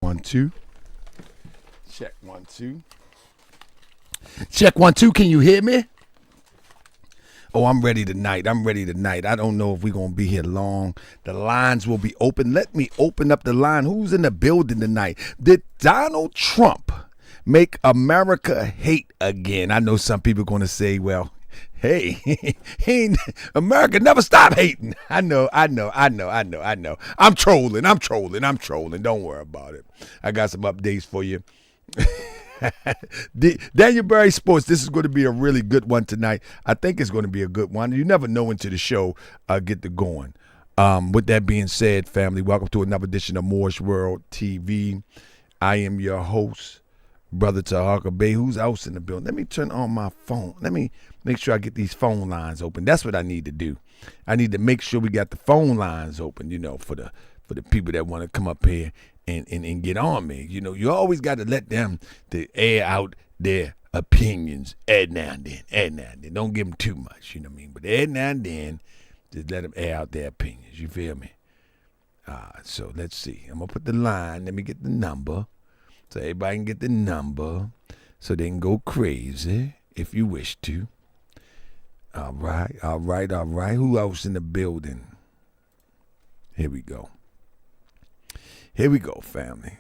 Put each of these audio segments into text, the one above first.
1, 2. Check 1, 2. Check 1, 2. Can you hear me? Oh, I'm ready tonight. I don't know if we're going to be here long. The lines will be open. Let me open up the line. Who's in the building tonight? Did Donald Trump make America hate again? I know some people are going to say, well, hey, America never stop hating. I know. I'm trolling. Don't worry about it. I got some updates for you. Daniel Berry Sports, this is going to be a really good one tonight. I think it's going to be a good one. You never know until the show get to going. With that being said, family, welcome to another edition of Moore's World TV. I am your host, Brother Tariq Bay. Who's else in the building? Let me turn on my phone. Let me make sure I get these phone lines open. That's what I need to do. I need to make sure we got the phone lines open, for the people that want to come up here and get on me. You always got to let them to air out their opinions every now and then. Don't give them too much, you know what I mean? But every now and then, just let them air out their opinions. You feel me? So let's see. I'm going to put the line. Let me get the number so everybody can get the number so they can go crazy if you wish to. All right. Who else in the building? Here we go, family.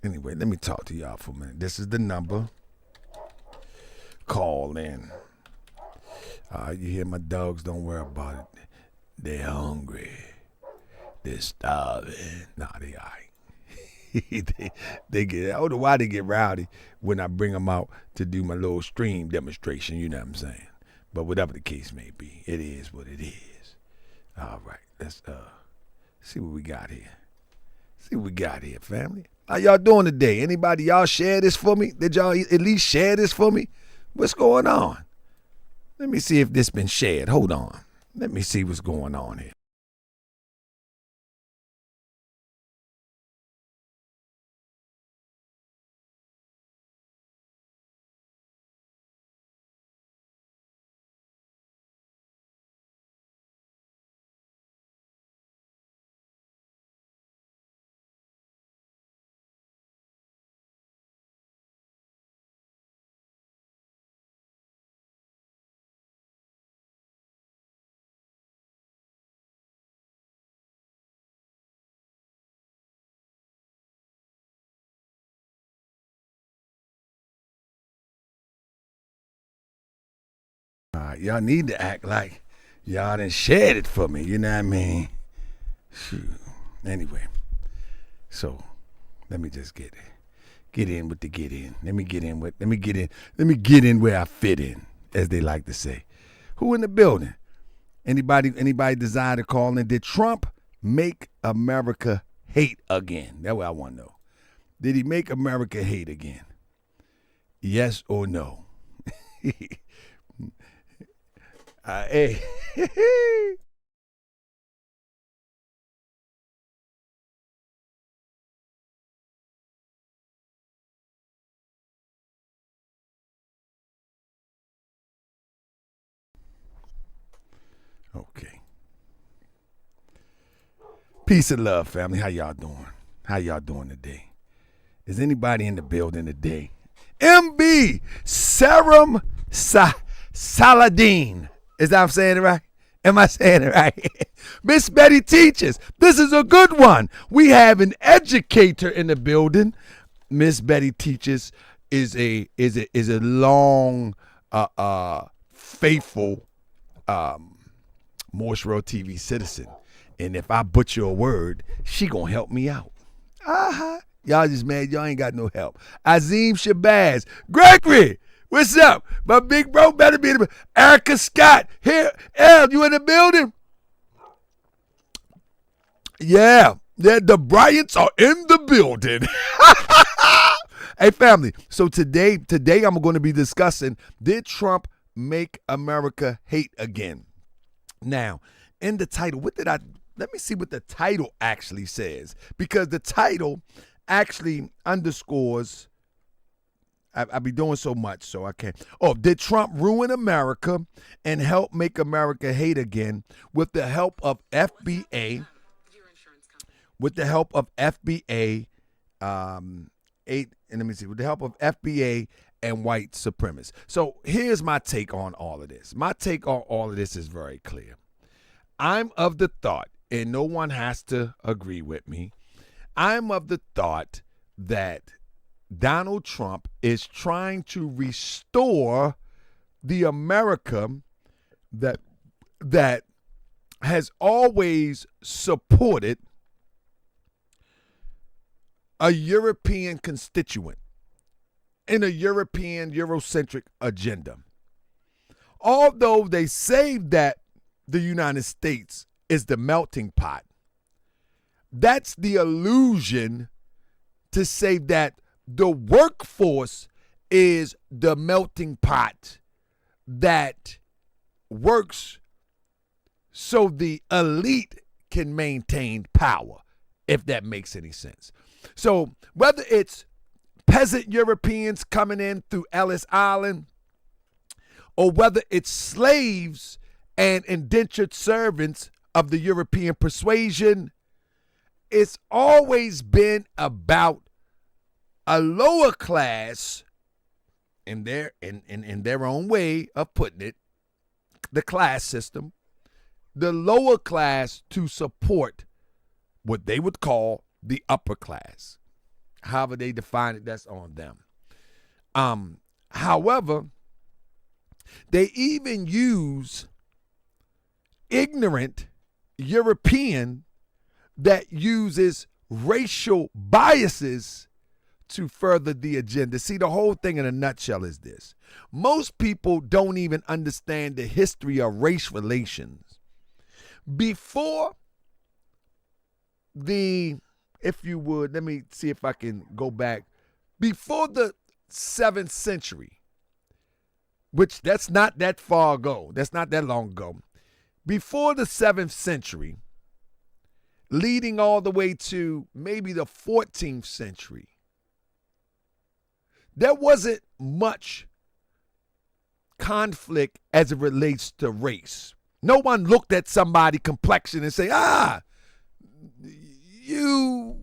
Anyway, let me talk to y'all for a minute. This is the number. Call in. You hear my dogs, don't worry about it. They're hungry. They're starving. Nah, they all right. they get, I don't know why they get rowdy when I bring them out to do my little stream demonstration, you know what I'm saying? But whatever the case may be, it is what it is. All right, let's see what we got here. Family. How y'all doing today? Anybody, y'all share this for me? Did y'all at least share this for me? What's going on? Let me see if this been shared. Hold on. Let me see what's going on here. Y'all need to act like y'all done shared it for me, you know what I mean? Shoot. Anyway, so let me just get in with the get in. Let me get in where I fit in, as they like to say. Who in the building? Anybody desire to call in? Did Trump make America hate again? That's what I want to know. Did he make America hate again? Yes or no? Hey. Okay. Peace and love, family. How y'all doing today? Is anybody in the building today? MB Serum Saladin. Is that I'm saying it right? Am I saying it right? Miss Betty teaches. This is a good one. We have an educator in the building. Miss Betty teaches is a long, faithful Moore's World TV citizen. And if I butcher a word, she gonna help me out. Y'all just mad y'all ain't got no help. Azim Shabazz. Gregory, what's up? My big bro better be the Erica Scott. Here, El, you in the building? Yeah, the Bryants are in the building. Hey, family. So today I'm going to be discussing, did Trump make America hate again? Now, in the title, let me see what the title actually says, because the title actually underscores. I be doing so much, so I can't. Oh, did Trump ruin America and help make America hate again with the help of FBA? With the help of FBA With the help of FBA and white supremacists. So here's my take on all of this. My take on all of this is very clear. I'm of the thought, and no one has to agree with me, I'm of the thought that Donald Trump is trying to restore the America that has always supported a European constituent in a European Eurocentric agenda. Although they say that the United States is the melting pot, that's the illusion to say that the workforce is the melting pot that works so the elite can maintain power, if that makes any sense. So whether it's peasant Europeans coming in through Ellis Island, or whether it's slaves and indentured servants of the European persuasion, it's always been about a lower class, in their own way of putting it, the class system, the lower class to support what they would call the upper class. However they define it, that's on them. However, they even use ignorant European that uses racial biases to further the agenda. See, the whole thing in a nutshell is this. Most people don't even understand the history of race relations. Before if you would, let me see if I can go back. Before the 7th century, which that's not that far ago, that's not that long ago. Before the 7th century, leading all the way to maybe the 14th century, there wasn't much conflict as it relates to race. No one looked at somebody's complexion and say, you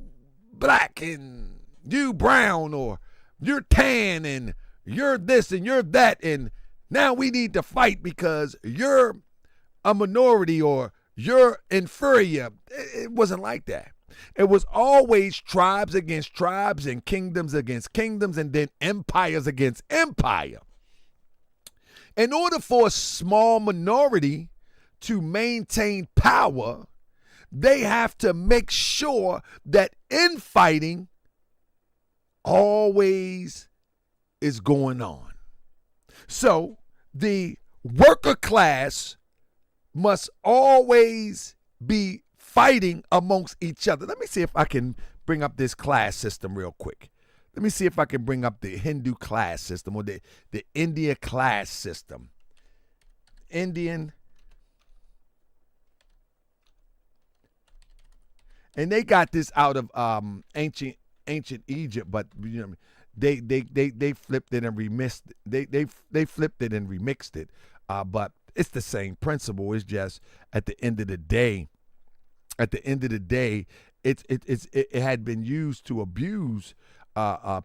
black and you brown, or you're tan and you're this and you're that, and now we need to fight because you're a minority or you're inferior. It wasn't like that. It was always tribes against tribes and kingdoms against kingdoms, and then empires against empire. In order for a small minority to maintain power, they have to make sure that infighting always is going on. So the worker class must always be fighting amongst each other. Let me see if I can bring up this class system real quick. Let me see if I can bring up the Hindu class system, or the India class system. Indian. And they got this out of ancient Egypt, but you know, they flipped it and remixed it. They flipped it and remixed it. But it's the same principle. It's just at the end of the day, it had been used to abuse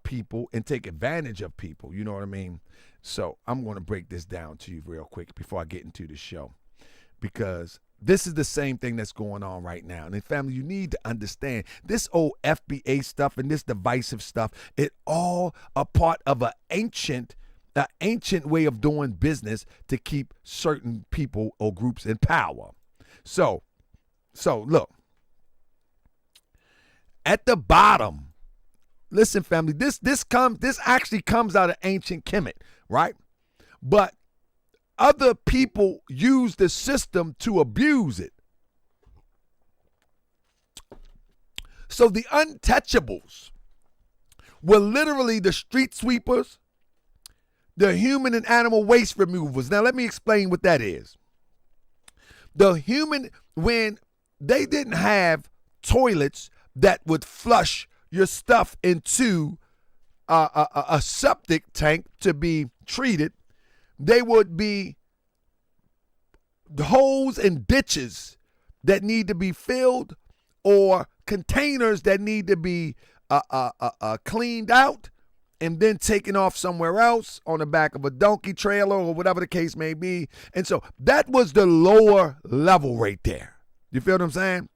people and take advantage of people. You know what I mean? So I'm going to break this down to you real quick before I get into the show, because this is the same thing that's going on right now. And family, you need to understand this old FBA stuff and this divisive stuff, it all a part of an ancient way of doing business to keep certain people or groups in power. So look, at the bottom, listen, family, this actually comes out of ancient Kemet, right? But other people use the system to abuse it. So the untouchables were literally the street sweepers, the human and animal waste removers. Now let me explain what that is. The human, when they didn't have toilets that would flush your stuff into a septic tank to be treated, they would be holes and ditches that need to be filled, or containers that need to be cleaned out and then taken off somewhere else on the back of a donkey trailer or whatever the case may be. And so that was the lower level right there. You feel what I'm saying?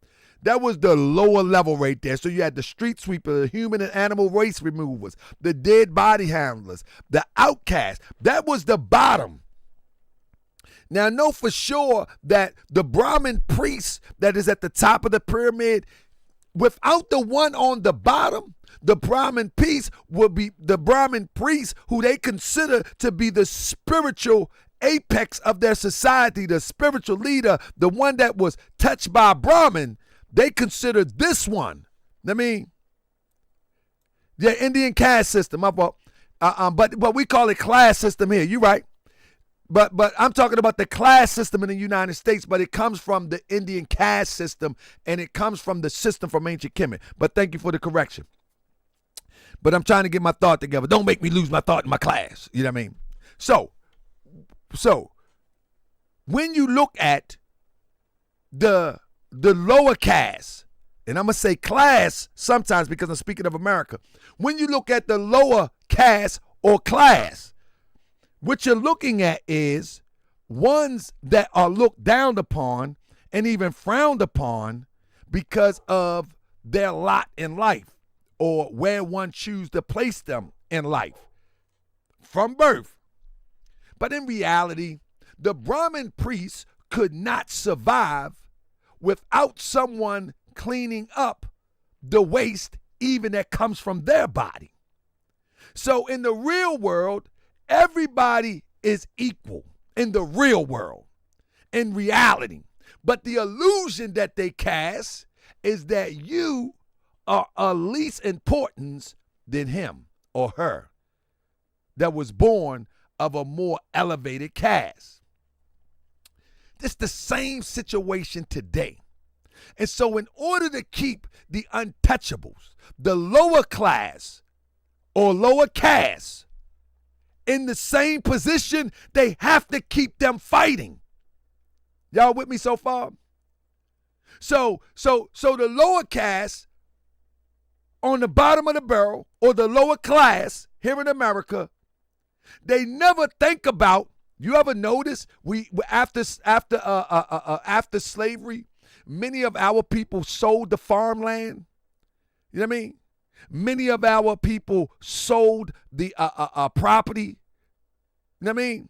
That was the lower level right there. So you had the street sweeper, the human and animal waste removers, the dead body handlers, the outcasts. That was the bottom. Now, know for sure that the Brahmin priest that is at the top of the pyramid, without the one on the bottom, the Brahmin priest would be the Brahmin priest who they consider to be the spiritual apex of their society, the spiritual leader, the one that was touched by Brahmin. They consider this one. I mean, the Indian caste system. But we call it class system here. You're right. But I'm talking about the class system in the United States, but it comes from the Indian caste system, and it comes from the system from ancient Kemet. But thank you for the correction. But I'm trying to get my thought together. Don't make me lose my thought in my class. You know what I mean? So when you look at the lower caste, and I'm going to say class sometimes because I'm speaking of America. When you look at the lower caste or class, what you're looking at is ones that are looked down upon and even frowned upon because of their lot in life or where one chooses to place them in life from birth. But in reality, the Brahmin priests could not survive without someone cleaning up the waste even that comes from their body. So in the real world, everybody is equal in the real world, in reality. But the illusion that they cast is that you are of least importance than him or her that was born of a more elevated caste. It's the same situation today. And so in order to keep the untouchables, the lower class or lower caste in the same position, they have to keep them fighting. Y'all with me so far? So the lower caste on the bottom of the barrel or the lower class here in America, they never think about, you ever notice after slavery, many of our people sold the farmland. You know what I mean? Many of our people sold the property. You know what I mean?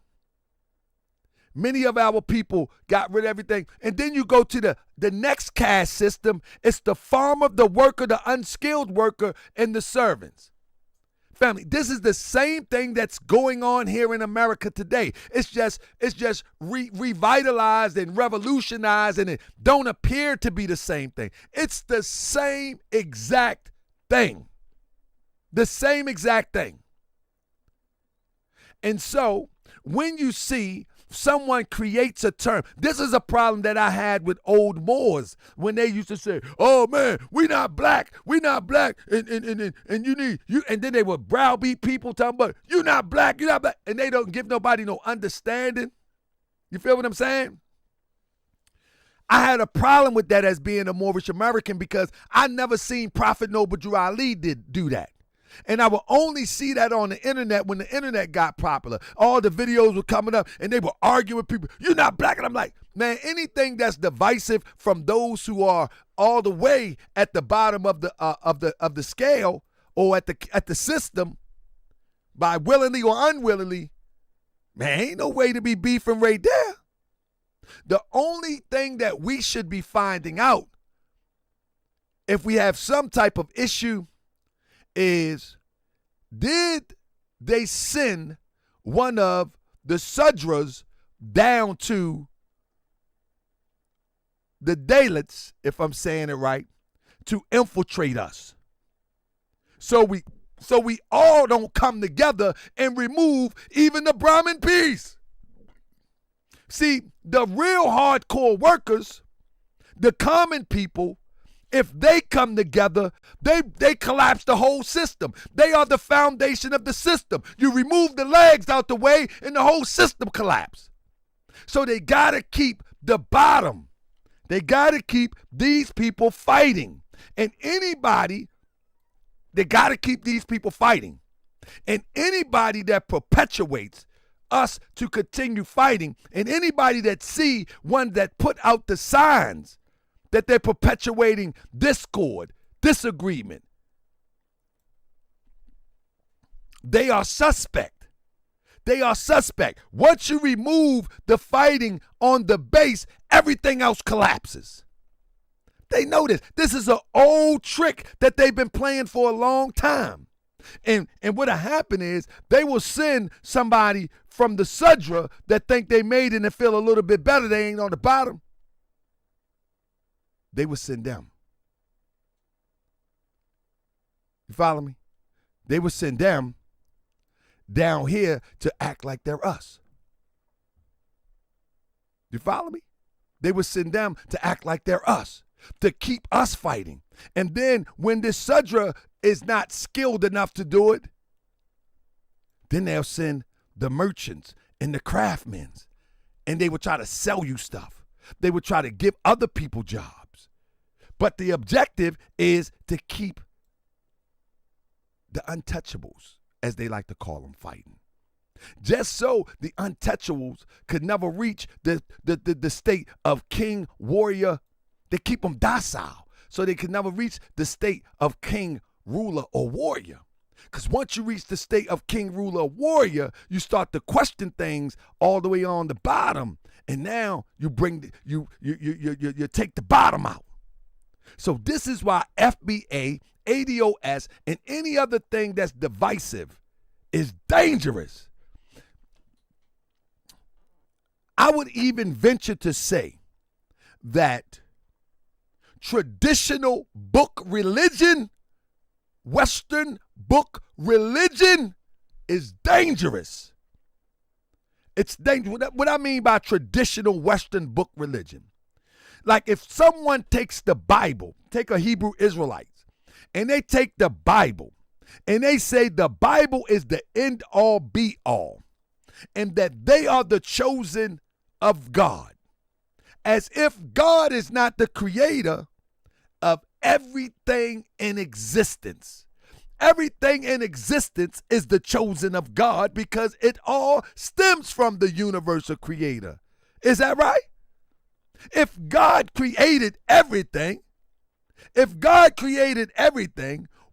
Many of our people got rid of everything. And then you go to the next caste system. It's the farmer, the worker, the unskilled worker, and the servants. Family, this is the same thing that's going on here in America today. It's just revitalized and revolutionized, and it don't appear to be the same thing. It's the same exact thing. The same exact thing. And so when you see someone creates a term, this is a problem that I had with old Moors when they used to say, "Oh man, we not black, and you need you," and then they would browbeat people talking about you're not black, and they don't give nobody no understanding. You feel what I'm saying? I had a problem with that as being a Moorish American because I never seen Prophet Noble Drew Ali do that. And I would only see that on the internet when the internet got popular. All the videos were coming up and they were arguing with people. You're not black. And I'm like, man, anything that's divisive from those who are all the way at the bottom of the scale or at the system, by willingly or unwillingly, man, ain't no way to be beefing right there. The only thing that we should be finding out if we have some type of issue is, did they send one of the Sudras down to the Dalits, if I'm saying it right, to infiltrate us? So we all don't come together and remove even the Brahmin piece. See, the real hardcore workers, the common people, if they come together, they collapse the whole system. They are the foundation of the system. You remove the legs out the way and the whole system collapses. So they got to keep the bottom. They got to keep these people fighting. And anybody They got to keep these people fighting. And anybody that perpetuates us to continue fighting, and anybody that see one that put out the signs that they're perpetuating discord, disagreement, they are suspect. They are suspect. Once you remove the fighting on the base, everything else collapses. They know this. This is an old trick that they've been playing for a long time. And what'll happen is they will send somebody from the Sudra that think they made it and feel a little bit better. They ain't on the bottom. They will send them. You follow me? They will send them down here to act like they're us. You follow me? They would send them to act like they're us, to keep us fighting. And then when this Sudra is not skilled enough to do it, then they'll send the merchants and the craftsmen, and they would try to sell you stuff. They would try to give other people jobs. But the objective is to keep the untouchables, as they like to call them, fighting. Just so the untouchables could never reach the state of king, warrior. They keep them docile so they could never reach the state of king, ruler, or warrior. Because once you reach the state of king, ruler, or warrior, you start to question things all the way on the bottom, and now you bring you take the bottom out. So this is why FBA, ADOS, and any other thing that's divisive is dangerous. I would even venture to say that traditional book religion, Western book religion, is dangerous. It's dangerous. What I mean by traditional Western book religion, like if someone takes the Bible, take a Hebrew Israelites, and they take the Bible and they say the Bible is the end all be all, and that they are the chosen of God, as if God is not the creator of everything in existence. Everything in existence is the chosen of God because it all stems from the universal creator. Is that right? If God created everything,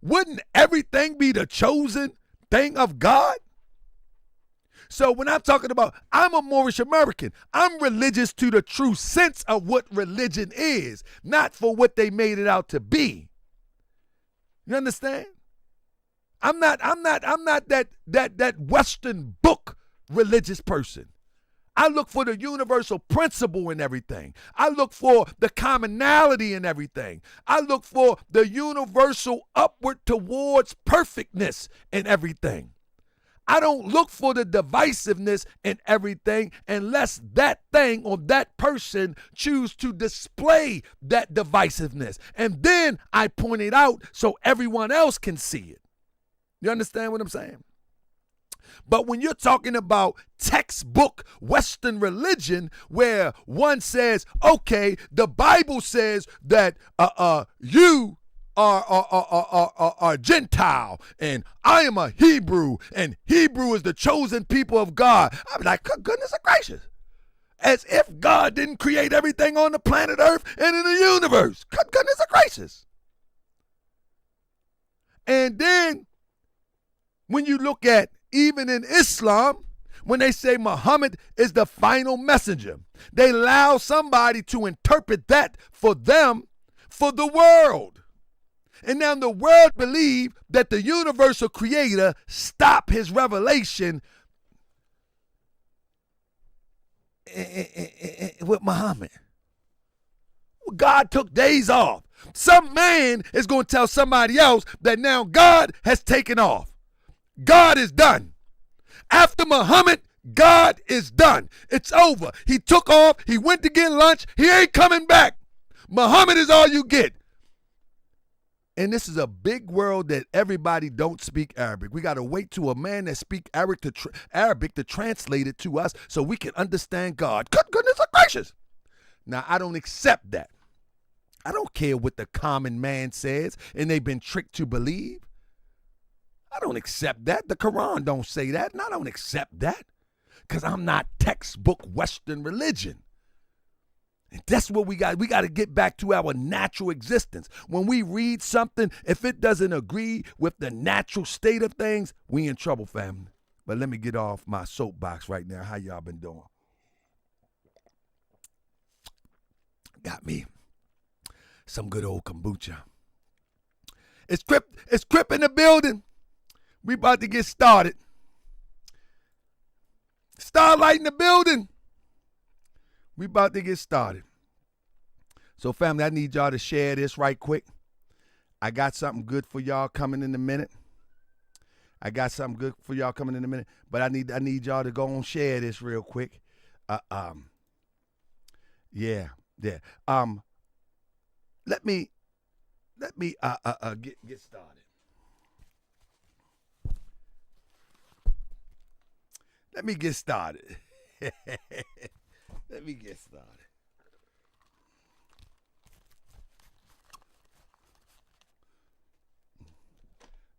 wouldn't everything be the chosen thing of God? So when I'm talking about, I'm a Moorish American, I'm religious to the true sense of what religion is, not for what they made it out to be. You understand? I'm not that Western book religious person. I look for the universal principle in everything. I look for the commonality in everything. I look for the universal upward towards perfectness in everything. I don't look for the divisiveness in everything unless that thing or that person choose to display that divisiveness. And then I point it out so everyone else can see it. You understand what I'm saying? But when you're talking about textbook Western religion, where one says, okay, the Bible says that you are Gentile, and I am a Hebrew, and Hebrew is the chosen people of God. I'm like, goodness gracious. As if God didn't create everything on the planet Earth and in the universe. Goodness gracious. And then when you look at even in Islam, when they say Muhammad is the final messenger, they allow somebody to interpret that for them, for the world. And now the world believe that the universal creator stopped his revelation with Muhammad. God took days off. Some man is going to tell somebody else that now God has taken off. God is done. After Muhammad, God is done. It's over. He took off. He went to get lunch. He ain't coming back. Muhammad is all you get. And this is a big world that everybody don't speak Arabic. We got to wait to a man that speak Arabic to translate it to us so we can understand God. Goodness gracious. Now, I don't accept that. I don't care what the common man says and they've been tricked to believe. I don't accept that. The Quran don't say that, and I don't accept that because I'm not textbook Western religion. And that's what we got. We got to get back to our natural existence. When we read something, if it doesn't agree with the natural state of things, we in trouble, family. But let me get off my soapbox right now. How y'all been doing? Got me some good old kombucha. It's Crip in the building. We about to get started. Starlight in the building. We about to get started. So, family, I need y'all to share this right quick. I got something good for y'all coming in a minute. But I need y'all to go and share this real quick. Yeah. Let me get started. Let me get started. Let me get started.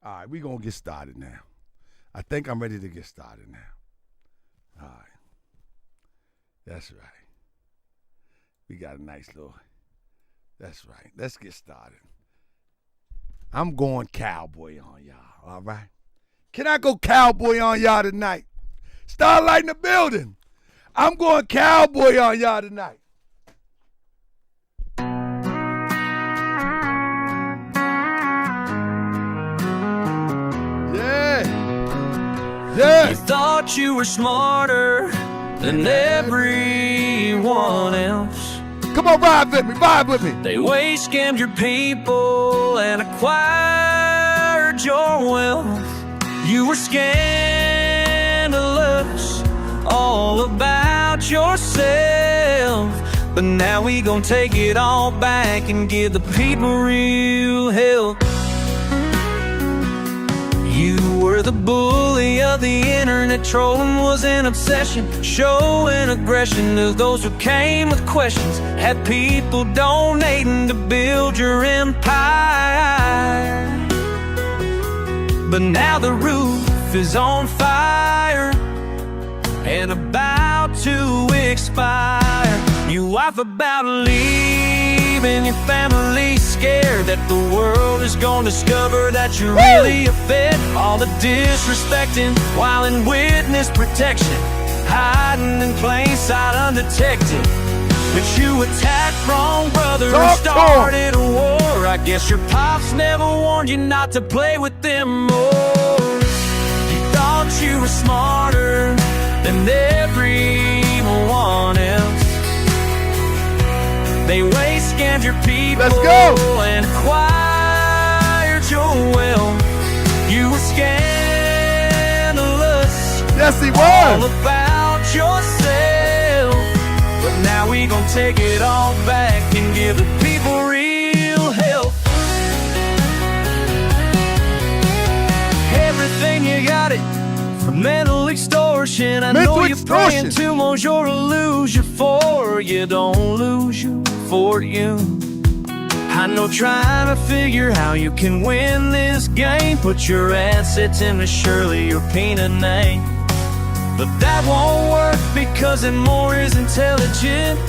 All right, we're going to get started now. I think I'm ready to get started now. All right. That's right. We got a nice little... That's right. Let's get started. I'm going cowboy on y'all, all right? Can I go cowboy on y'all tonight? Starlight in the building. I'm going cowboy on y'all tonight. Yeah. You thought you were smarter than everyone else. Come on, vibe with me. They waste scammed your people and acquired your wealth. You were scandalous, all about yourself. But now we gon' take it all back and give the people real help. You were the bully of the internet, trolling was an obsession, showing aggression to those who came with questions. Had people donating to build your empire. But now the roof is on fire and about to expire. You wife about leaving your family, scared that the world is gonna discover that you're really a fit. All the disrespecting while in witness protection, hiding in plain sight undetected. But you attacked wrong brother and started a war. I guess your pops never warned you not to play with them more. You thought you were smarter than everyone else. They waste scammed your people and acquired your wealth. You were scandalous. Yes, he was. All about yourself. But now we gon' take it all back and give the people real help. Everything you got it from mental extortion. I know you're praying to Monsieur to lose you for you. Don't lose you for you. I know trying to figure how you can win this game. Put your assets into Shirley or Peanut name. But that won't work because then more is intelligent.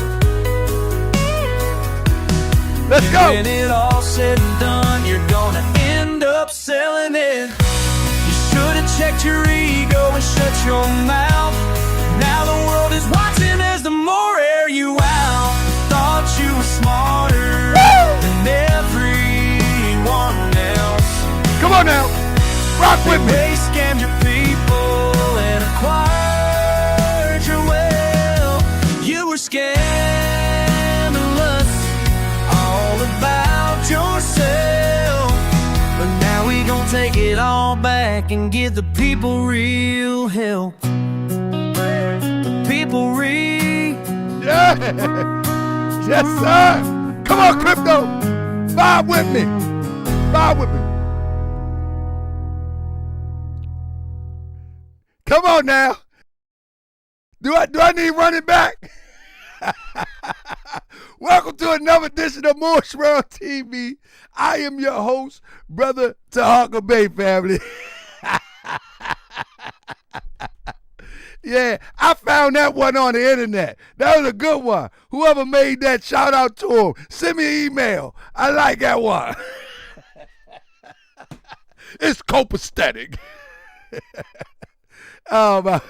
Let's go. When it all said and done, you're gonna end up selling it. You should have checked your ego and shut your mouth. Now the world is watching as the more air you out. Thought you were smarter than everyone else. Come on now, rock with me. They scammed your people and acquired your wealth. You were scandalous, all about yourself. But now we gon' take it all back and give the people real help. The people real. Yeah. Yes, sir. Come on, Crypto. Vibe with me. Vibe with me. Come on now. Do I need running back? Welcome to another edition of Moorish World TV. I am your host, Brother Tariq Bay family. Yeah, I found that one on the internet. That was a good one. Whoever made that, shout out to him. Send me an email. I like that one. It's copacetic. A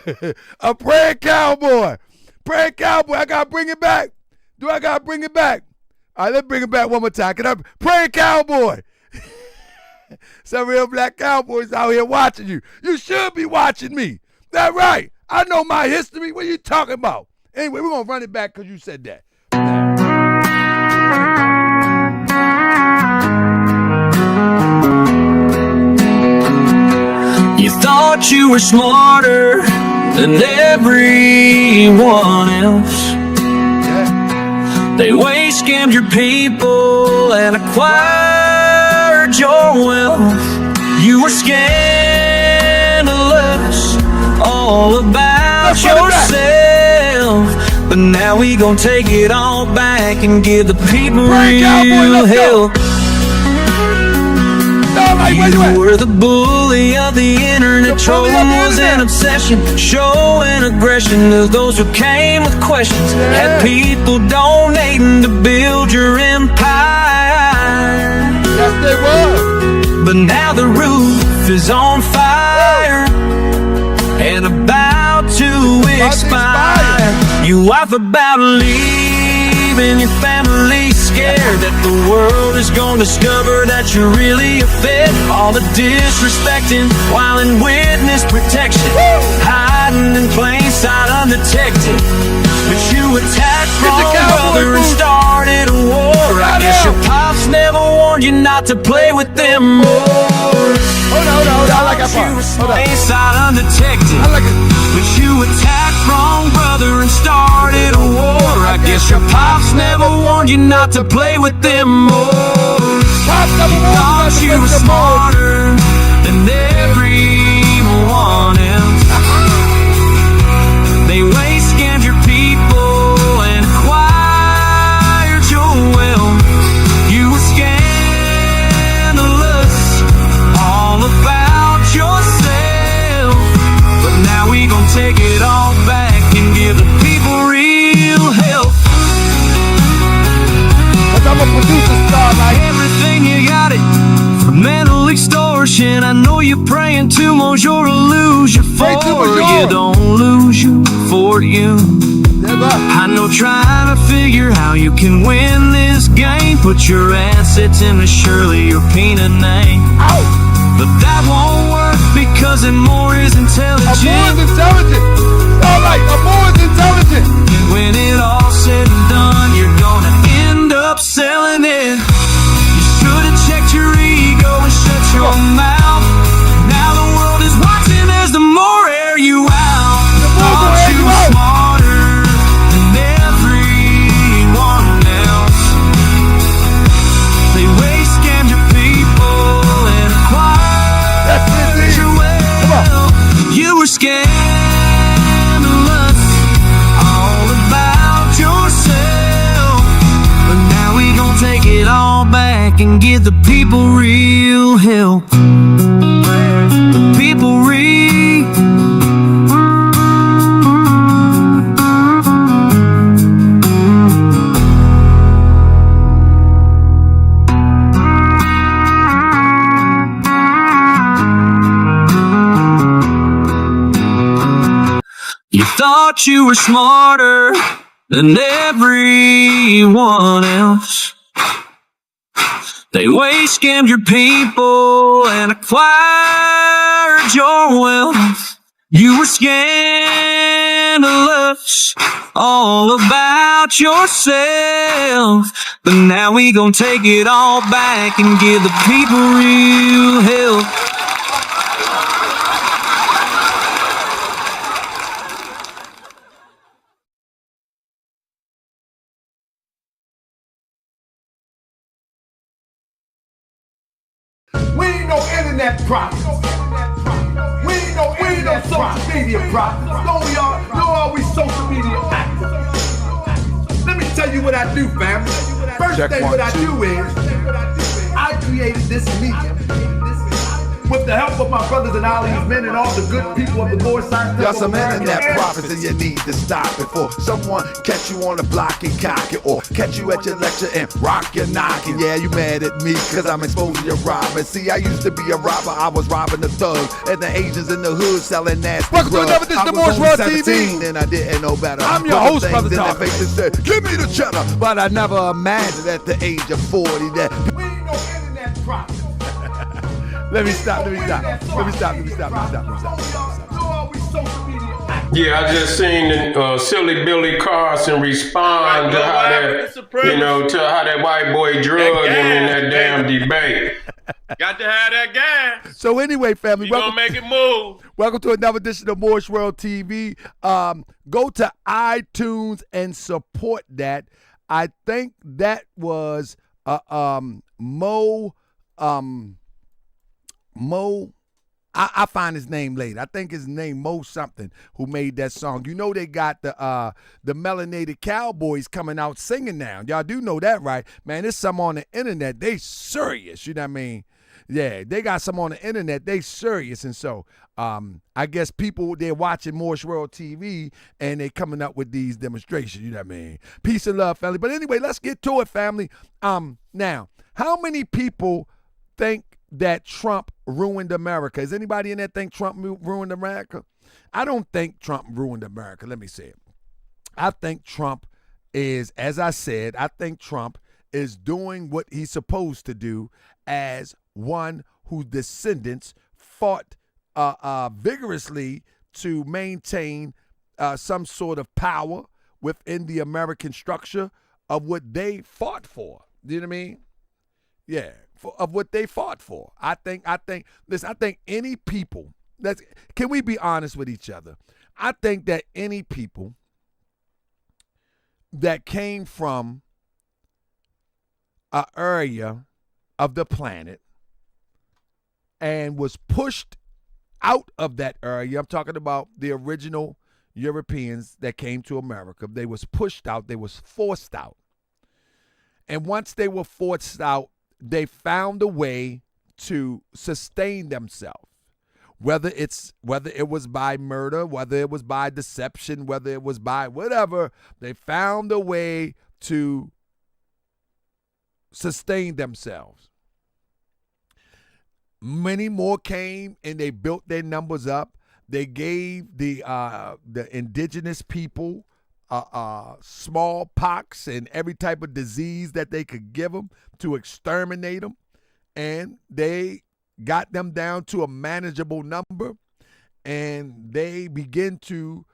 praying cowboy. Praying cowboy. I gotta bring it back. Do I gotta bring it back? All right, let's bring it back one more time. Can I? Praying cowboy. Some real black cowboys out here watching you. You should be watching me. That's right. I know my history. What are you talking about? Anyway, we're going to run it back because you said that. You thought you were smarter than everyone else. Yeah. They waste scammed your people and acquired your wealth. You were scandalous, all about yourself. But now we gon' take it all back and give the people real help. You were the bully of the internet. Trolling was an obsession, showing aggression to those who came with questions. Had people donating to build your empire. Yes, they were. But now the roof is on fire and about to expire. You laugh about leaving your family, scared that the world is gonna discover that you're really a fed. All the disrespecting while in witness protection, hiding in plain sight undetected. But you attacked wrong brother and started a war. I guess your pops never warned you not to play with them more. Hold on, I like that part. Plain sight undetected. I like it. But you attacked wrong brother and started a war. I guess your pops never warned you not to play with them more. Thought you were smarter than everyone else. They waste scammed your people and acquired your wealth. You were scandalous, all about yourself. But now we gon' take it all back and give the people real help. I'm a producer star, like everything you got it from mental extortion. I know you're praying to Monsieur to lose you for you. Don't lose you for you. I know trying to figure how you can win this game. Put your assets into Shirley, your peanut name. But that won't work because more is intelligent. More is intelligent. All right, more is intelligent. And when it all said and done, you're gonna end up selling it. You should have checked your ego and shut your mouth. Now the world is watching as the more air you out. Thought you were smarter than everyone else. They waste scammed your people and acquired your wealth. You were scandalous, all about yourself. But now we gon' take it all back and give the people real help. The people real. You thought you were smarter than everyone else. They waste scammed your people and acquired your wealth. You were scandalous, all about yourself. But now we gon' take it all back and give the people real help. We ain't no internet prophets. We ain't no social media prophets. No, we are we social media activists. Let me tell you what I do, family. First thing what I do is I created this medium with the help of my brothers and Ali's men and all the good people of the North Side. Got some internet profits and you need to stop it for someone catch you on the block and cock it, or catch you at your lecture and rock your knocking. Yeah, you mad at me cause I'm exposing your robbing. See, I used to be a robber, I was robbing the thugs and the Asians in the hood selling nasty Welcome to another edition of Moore's World TV. And I didn't know better. I'm your host, Brother Tariq. And said, give me the cheddar. But I never imagined at the age of 40 that We ain't no internet profits. Let me stop. Yeah, I just seen silly Billy Carson respond to how that, to how that white boy drugged him in that damn debate. Got to have that gas. So anyway, family, You gonna make it move. welcome to another edition of Moore's World TV. Go to iTunes and support that. I think that was Mo. I find his name later. I think his name Mo something who made that song. You know they got the melanated cowboys coming out singing now. Y'all do know that, right? Man, there's some on the internet. They serious. You know what I mean? Yeah, they got some on the internet. They serious. And so I guess people, they're watching Moore's World TV and they coming up with these demonstrations. You know what I mean? Peace and love, family. But anyway, let's get to it, family. Now, how many people think that Trump ruined America? Is anybody in there think Trump ruined America? I don't think Trump ruined America. Let me say it. I think Trump is, as I said, I think Trump is doing what he's supposed to do as one whose descendants fought vigorously to maintain some sort of power within the American structure of what they fought for. Do you know what I mean? Yeah. Of what they fought for. I think any people, can we be honest with each other? I think that any people that came from an area of the planet and was pushed out of that area, I'm talking about the original Europeans that came to America, they was pushed out, they was forced out. And once they were forced out, they found a way to sustain themselves, whether it was by murder, whether it was by deception, whether it was by whatever. They found a way to sustain themselves. Many more came and they built their numbers up. They gave the indigenous people smallpox and every type of disease that they could give them to exterminate them, and they got them down to a manageable number, and they begin to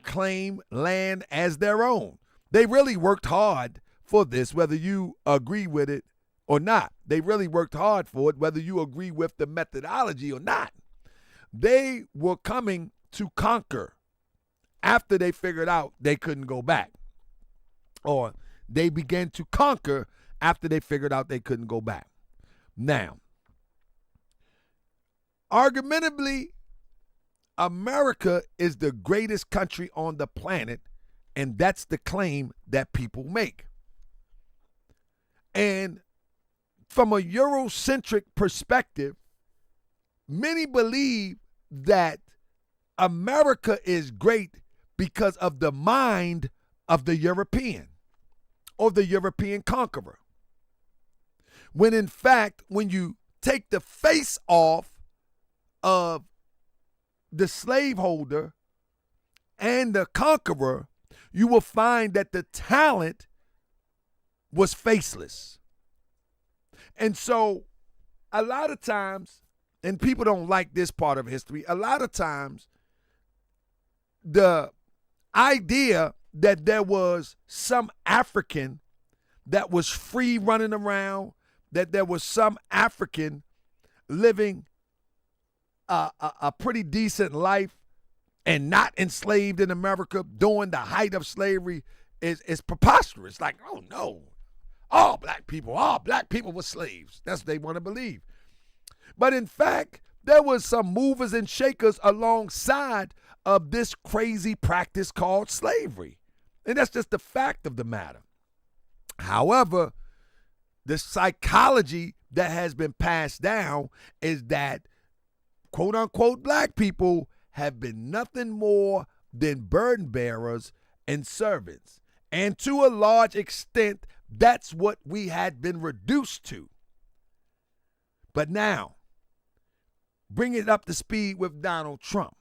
claim land as their own. They really worked hard for this, whether you agree with it or not. They really worked hard for it, whether you agree with the methodology or not. They were coming to conquer after they figured out they couldn't go back. Or they began to conquer after they figured out they couldn't go back. Now, argumentably, America is the greatest country on the planet, and that's the claim that people make. And from a Eurocentric perspective, many believe that America is great because of the mind of the European or the European conqueror. When in fact, when you take the face off of the slaveholder and the conqueror, you will find that the talent was faceless. And so a lot of times, and people don't like this part of history, a lot of times the idea that there was some African that was free running around, that there was some African living a pretty decent life and not enslaved in America during the height of slavery is preposterous. Like, oh no, all black people were slaves. That's what they want to believe. But in fact, there was some movers and shakers alongside of this crazy practice called slavery. And that's just the fact of the matter. However, the psychology that has been passed down is that quote unquote black people have been nothing more than burden bearers and servants. And to a large extent, that's what we had been reduced to. But now, bring it up to speed with Donald Trump.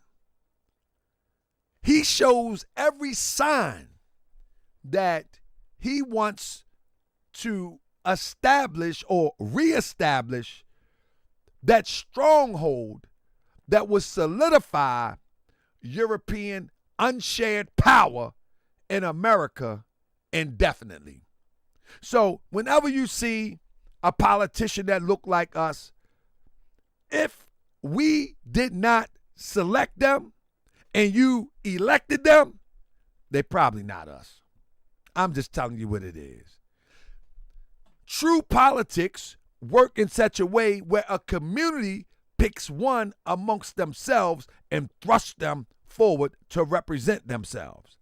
He shows every sign that he wants to establish or reestablish that stronghold that would solidify European unshared power in America indefinitely. So whenever you see a politician that look like us, if we did not select them and you elected them, they probably not us. I'm just telling you what it is. True politics work in such a way where a community picks one amongst themselves and thrusts them forward to represent themselves.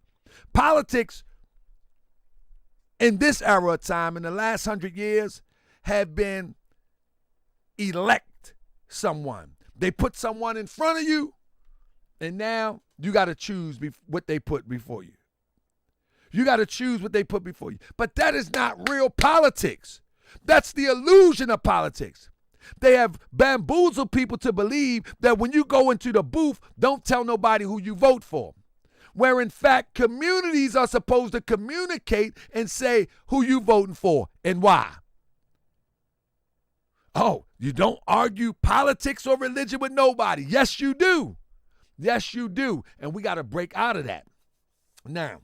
Politics in this era of time, in the last 100 years, have been elect someone. They put someone in front of you, and now you got to choose what they put before you. You got to choose what they put before you. But that is not real politics. That's the illusion of politics. They have bamboozled people to believe that when you go into the booth, don't tell nobody who you vote for. Where in fact, communities are supposed to communicate and say who you voting for and why. Oh, you don't argue politics or religion with nobody. Yes, you do. Yes, you do. And we got to break out of that. Now,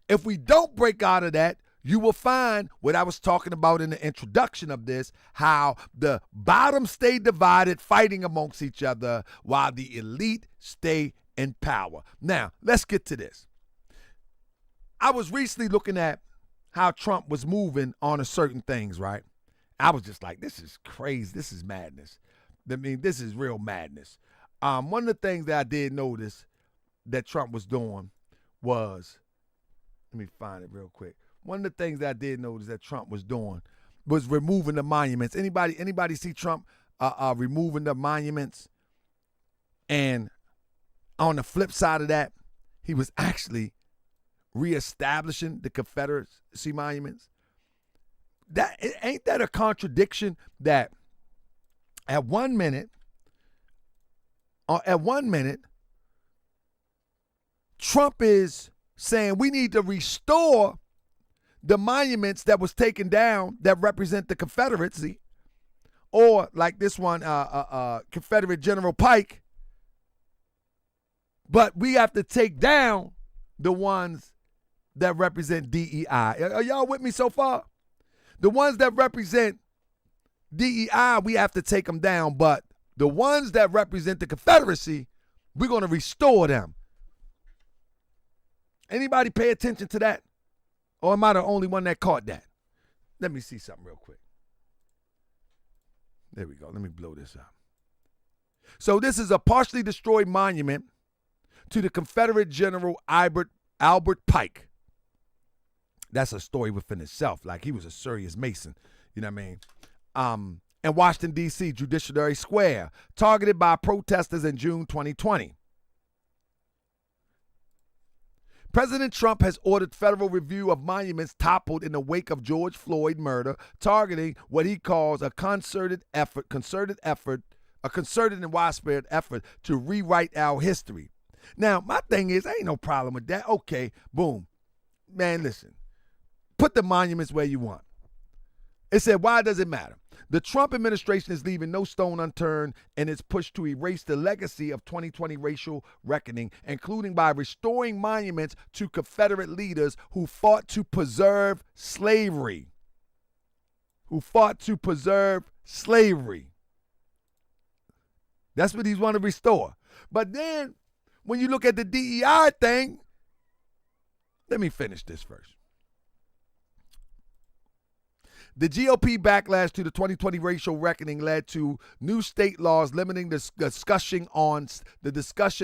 if we don't break out of that, you will find what I was talking about in the introduction of this, how the bottom stay divided, fighting amongst each other, while the elite stay in power. Now, let's get to this. I was recently looking at how Trump was moving on certain things, right? I was just like, this is crazy. This is madness. I mean, this is real madness. One of the things that I did notice that Trump was doing was, let me find it real quick. One of the things that I did notice that Trump was doing was removing the monuments. Anybody see Trump removing the monuments? And on the flip side of that, he was actually reestablishing the Confederacy monuments. Ain't that a contradiction that at one minute, Trump is saying we need to restore the monuments that was taken down that represent the Confederacy, or like this one, Confederate General Pike, but we have to take down the ones that represent DEI. Are y'all with me so far? The ones that represent DEI, we have to take them down, but the ones that represent the Confederacy, we're going to restore them. Anybody pay attention to that? Or am I the only one that caught that? Let me see something real quick. There we go. Let me blow this up. So this is a partially destroyed monument to the Confederate General Albert Pike. That's a story within itself. Like, he was a serious Mason. You know what I mean? In Washington, D.C., Judiciary Square, targeted by protesters in June 2020. President Trump has ordered federal review of monuments toppled in the wake of George Floyd murder, targeting what he calls a concerted and widespread effort to rewrite our history. Now, my thing is, ain't no problem with that. Okay, boom. Man, listen. Put the monuments where you want. It said, why does it matter? The Trump administration is leaving no stone unturned in its push to erase the legacy of 2020 racial reckoning, including by restoring monuments to Confederate leaders who fought to preserve slavery. That's what he's want to restore. But then, when you look at the DEI thing, let me finish this first. The GOP backlash to the 2020 racial reckoning led to new state laws limiting the discussion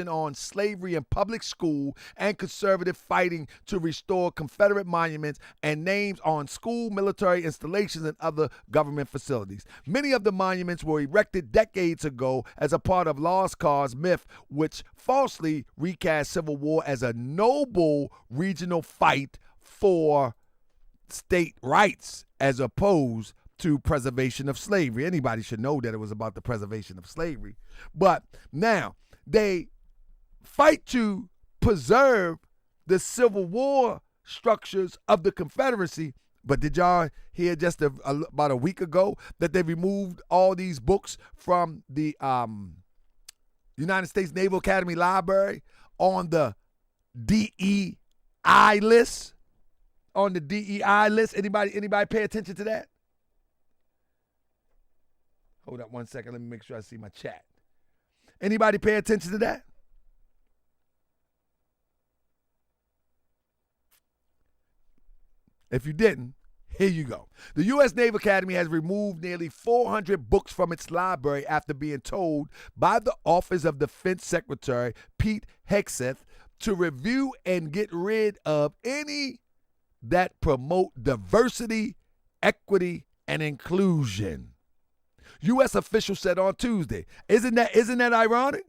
on slavery in public school and conservative fighting to restore Confederate monuments and names on school, military installations, and other government facilities. Many of the monuments were erected decades ago as a part of lost cause myth, which falsely recast Civil War as a noble regional fight for state rights as opposed to preservation of slavery. Anybody should know that it was about the preservation of slavery. But now they fight to preserve the Civil War structures of the Confederacy. But did y'all hear just about a week ago that they removed all these books from the United States Naval Academy Library on the DEI list? On the DEI list. Anybody pay attention to that? Hold up 1 second. Let me make sure I see my chat. Anybody pay attention to that? If you didn't, here you go. The U.S. Naval Academy has removed nearly 400 books from its library after being told by the Office of Defense Secretary Pete Hegseth to review and get rid of any that promote diversity, equity, and inclusion. U.S. officials said on Tuesday. Isn't that ironic?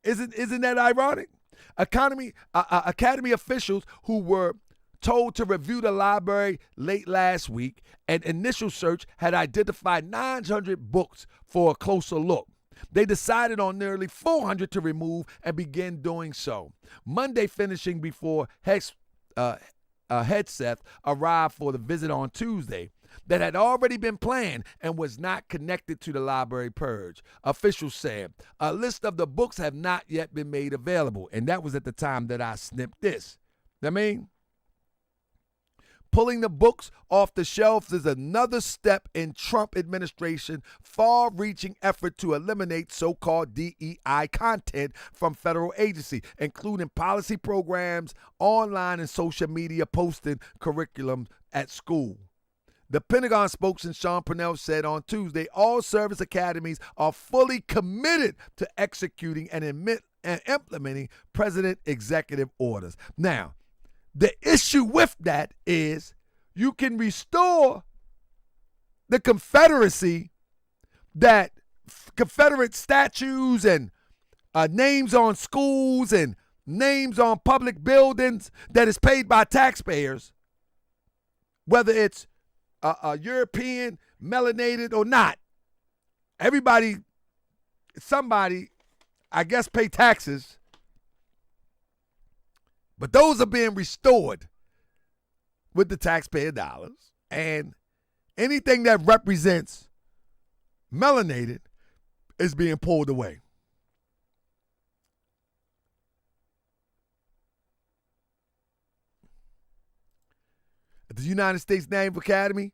Isn't that ironic? Academy officials who were told to review the library late last week, an initial search had identified 900 books for a closer look. They decided on nearly 400 to remove and began doing so. Monday, finishing before Hegseth arrived for the visit on Tuesday that had already been planned and was not connected to the library purge. Officials said a list of the books have not yet been made available, and that was at the time that I snipped this. Pulling the books off the shelves is another step in Trump administration far-reaching effort to eliminate so-called DEI content from federal agency, including policy programs, online and social media posting, curriculum at school. The Pentagon spokesman Sean Parnell said on Tuesday, all service academies are fully committed to executing and implementing president executive orders. Now, the issue with that is you can restore the Confederacy, that Confederate statues and names on schools and names on public buildings that is paid by taxpayers, whether it's European, melanated or not. Somebody, I guess, pay taxes. But those are being restored with the taxpayer dollars. And anything that represents melanated is being pulled away. At the United States Naval Academy,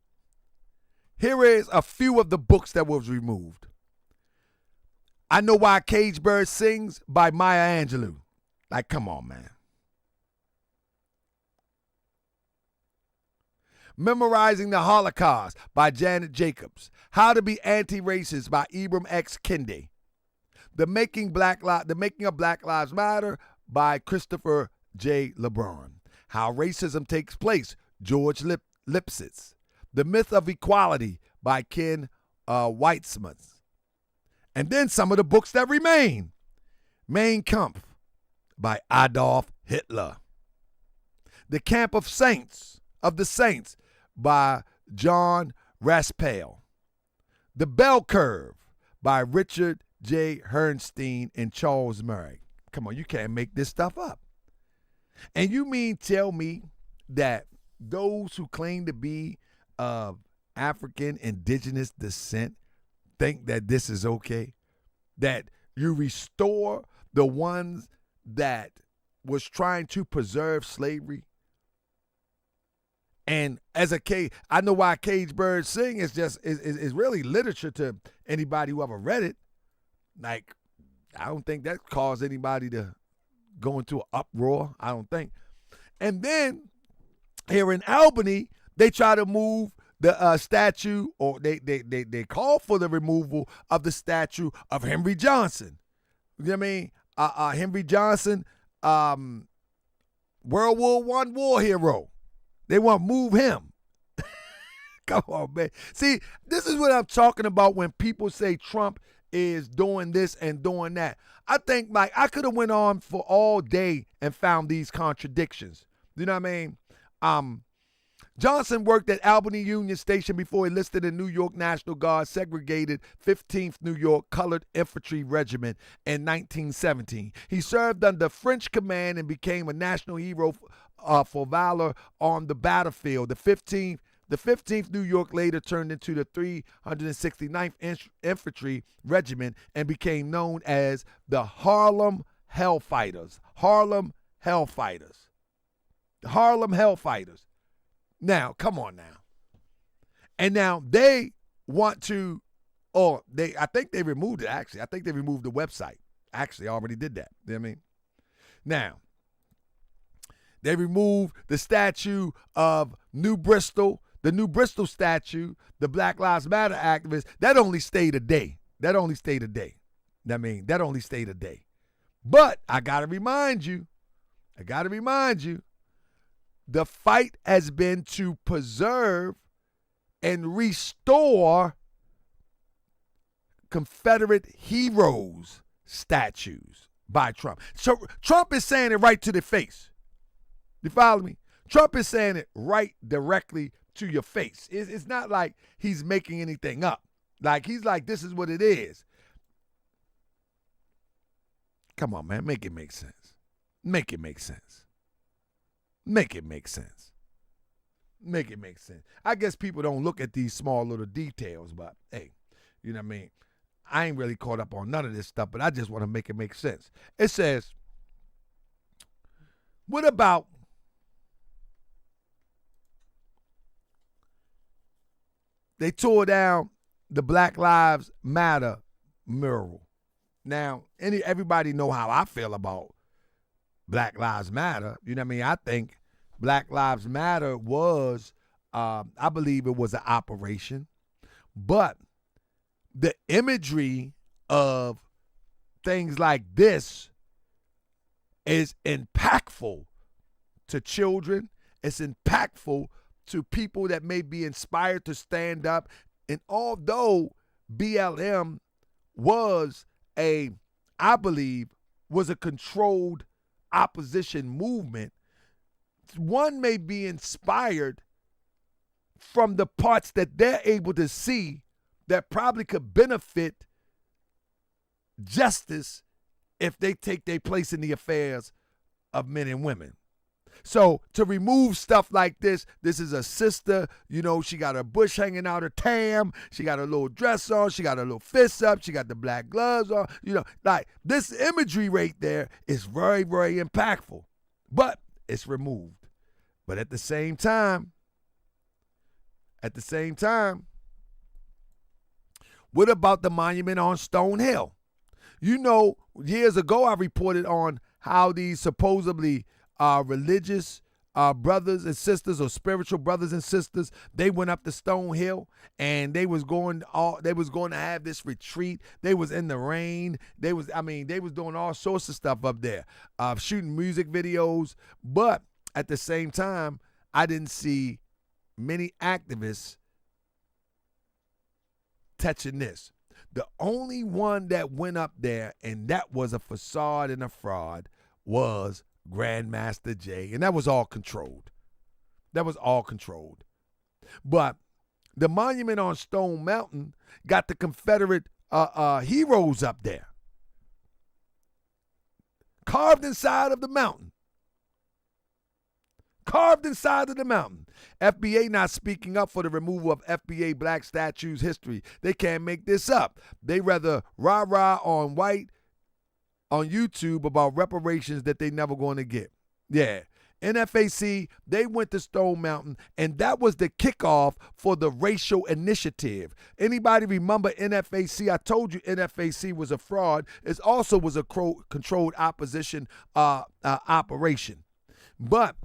here is a few of the books that was removed. I Know Why a Caged Bird Sings by Maya Angelou. Like, come on, man. Memorizing the Holocaust by Janet Jacobs. How to Be Anti-Racist by Ibram X. Kendi. The Making of Black Lives Matter by Christopher J. LeBron. How Racism Takes Place, George Lipsitz. The Myth of Equality by Ken Weitzman. And then some of the books that remain. Mein Kampf by Adolf Hitler. The Camp of the Saints by John Raspel. The Bell Curve by Richard J. Herrnstein and Charles Murray. Come on, you can't make this stuff up. And you mean tell me that those who claim to be of African indigenous descent think that this is okay? That you restore the ones that was trying to preserve slavery? And as I Know Why Caged Birds Sing is really literature to anybody who ever read it. Like, I don't think that caused anybody to go into an uproar. I don't think. And then here in Albany, They try to move the statue, or they call for the removal of the statue of Henry Johnson. You know what I mean? Henry Johnson, World War I war hero. They want to move him. Come on, man. See, this is what I'm talking about when people say Trump is doing this and doing that. I think, like, I could have went on for all day and found these contradictions. You know what I mean? Johnson worked at Albany Union Station before he enlisted in New York National Guard segregated 15th New York Colored Infantry Regiment in 1917. He served under French command and became a national hero for valor on the battlefield. The 15th New York later turned into the 369th Infantry Regiment and became known as the Harlem Hellfighters. Harlem Hellfighters. The Harlem Hellfighters. Now, come on now. And now they want to, I think they removed it, actually. I think they removed the website. Actually, I already did that. You know what I mean? Now, they removed the statue of New Bristol, the New Bristol statue, the Black Lives Matter activists. That only stayed a day. I mean, that only stayed a day. But I got to remind you, the fight has been to preserve and restore Confederate heroes statues by Trump. So Trump is saying it right to the face. You follow me? Trump is saying it right directly to your face. It's not like he's making anything up. Like, he's like, this is what it is. Come on, man. Make it make sense. Make it make sense. Make it make sense. Make it make sense. I guess people don't look at these small little details, but hey, you know what I mean? I ain't really caught up on none of this stuff, but I just want to make it make sense. It says, what about they tore down the Black Lives Matter mural. Now, everybody know how I feel about Black Lives Matter. You know what I mean? I think Black Lives Matter was, I believe it was an operation. But the imagery of things like this is impactful to children. It's impactful to people that may be inspired to stand up. And although BLM was I believe, was a controlled opposition movement, one may be inspired from the parts that they're able to see that probably could benefit justice if they take their place in the affairs of men and women. So to remove stuff like this is a sister, you know, she got her bush hanging out her tam, she got her little dress on, she got her little fists up, she got the black gloves on, you know, like this imagery right there is very, very impactful, but it's removed. But at the same time, what about the monument on Stone Hill? You know, years ago I reported on how these supposedly religious brothers and sisters, or spiritual brothers and sisters, they went up to Stone Hill and they was going to have this retreat. They was in the rain. They was doing all sorts of stuff up there, shooting music videos. But at the same time, I didn't see many activists touching this. The only one that went up there, and that was a facade and a fraud, was Grandmaster Jay, and that was all controlled. But the monument on Stone Mountain got the Confederate heroes up there, carved inside of the mountain. FBA not speaking up for the removal of FBA black statues history. They can't make this up. They rather rah-rah on Whyt on YouTube about reparations that they never going to get. Yeah. NFAC, they went to Stone Mountain, and that was the kickoff for the racial initiative. Anybody remember NFAC? I told you NFAC was a fraud. It also was a controlled opposition operation. But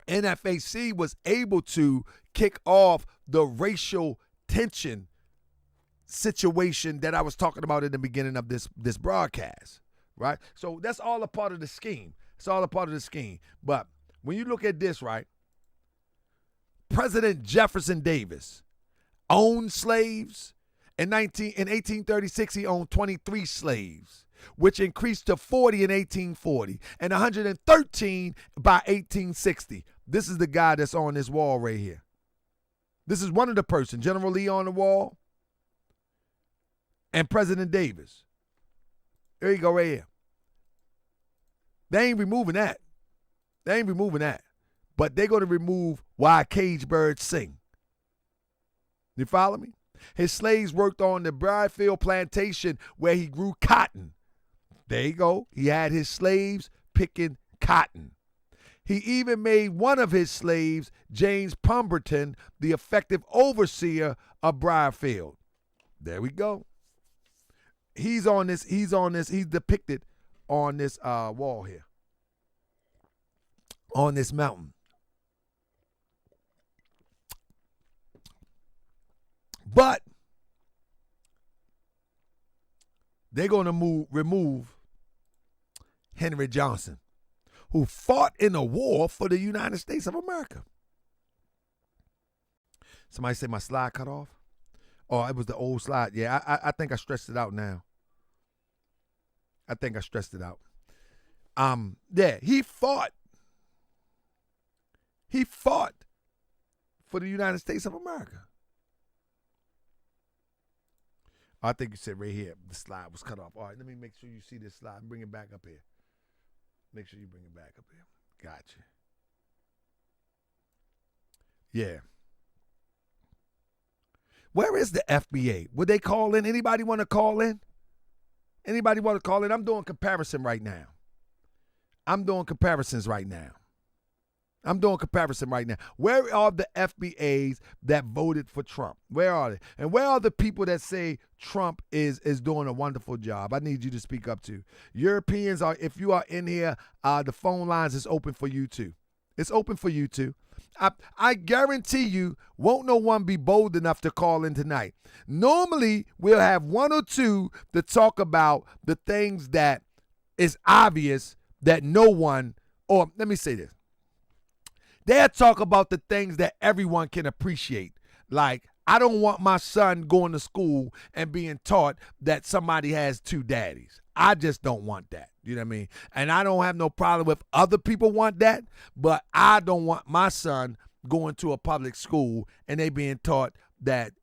NFAC was able to kick off the racial tension situation that I was talking about in the beginning of this broadcast, right? So that's all a part of the scheme. It's all a part of the scheme. But when you look at this, right, President Jefferson Davis owned slaves. In 1836, he owned 23 slaves, which increased to 40 in 1840 and 113 by 1860. This is the guy that's on this wall right here. This is one of the persons, General Lee on the wall and President Davis. There you go right here. They ain't removing that. They ain't removing that. But they're going to remove Why Cage Birds Sing. You follow me? His slaves worked on the Briarfield plantation where he grew cotton. There you go. He had his slaves picking cotton. He even made one of his slaves, James Pemberton, the effective overseer of Briarfield. There we go. He's depicted on this wall here. On this mountain. But they're going to remove Henry Johnson, who fought in a war for the United States of America. Somebody say my slide cut off? Oh, it was the old slide. Yeah, I think I stressed it out now. I think I stressed it out. Yeah, he fought. He fought for the United States of America. I think you said right here, the slide was cut off. All right, let me make sure you see this slide and bring it back up here. Make sure you bring it back up here. Gotcha. Yeah. Where is the FBA? Would they call in? Anybody want to call in? Anybody want to call in? I'm doing comparison right now. I'm doing comparisons right now. Where are the FBAs that voted for Trump? Where are they? And where are the people that say Trump is doing a wonderful job? I need you to speak up too. Europeans are, if you are in here, the phone lines is open for you too. It's open for you too. I guarantee you won't no one be bold enough to call in tonight. Normally, we'll have one or two to talk about the things that is obvious that no one, or let me say this. They'll talk about the things that everyone can appreciate. Like, I don't want my son going to school and being taught that somebody has two daddies. I just don't want that. You know what I mean? And I don't have no problem with other people want that, but I don't want my son going to a public school and they being taught that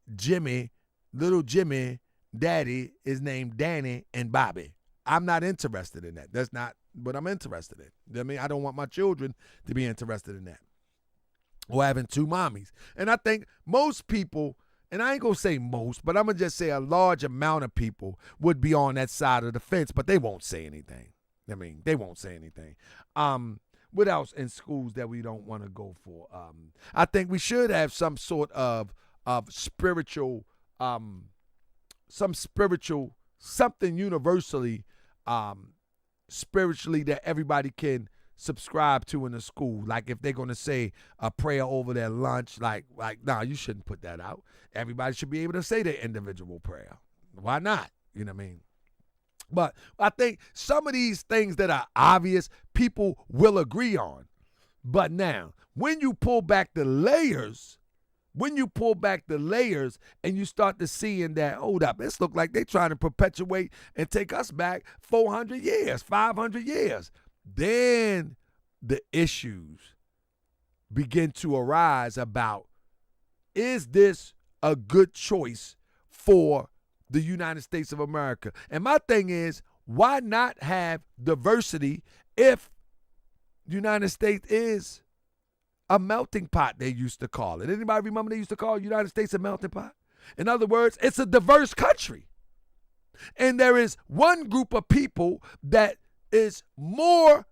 little Jimmy, daddy is named Danny and Bobby. I'm not interested in that. That's not what I'm interested in. You know what I mean? I don't want my children to be interested in that. Or having two mommies. And I think most people, and I ain't going to say most, but I'm going to just say a large amount of people would be on that side of the fence, but they won't say anything. I mean, they won't say anything. What else in schools that we don't want to go for? I think we should have some sort of spiritual, something universally, spiritually that everybody can subscribe to in the school. Like if they're going to say a prayer over their lunch, like, nah, you shouldn't put that out. Everybody should be able to say their individual prayer. Why not? You know what I mean? But I think some of these things that are obvious, people will agree on. But now, when you pull back the layers, and you start to seeing that, hold up, it's look like they're trying to perpetuate and take us back 400 years, 500 years. Then the issues begin to arise about, is this a good choice for the United States of America? And my thing is, why not have diversity if the United States is a melting pot, they used to call it. Anybody remember they used to call the United States a melting pot? In other words, it's a diverse country. And there is one group of people that is more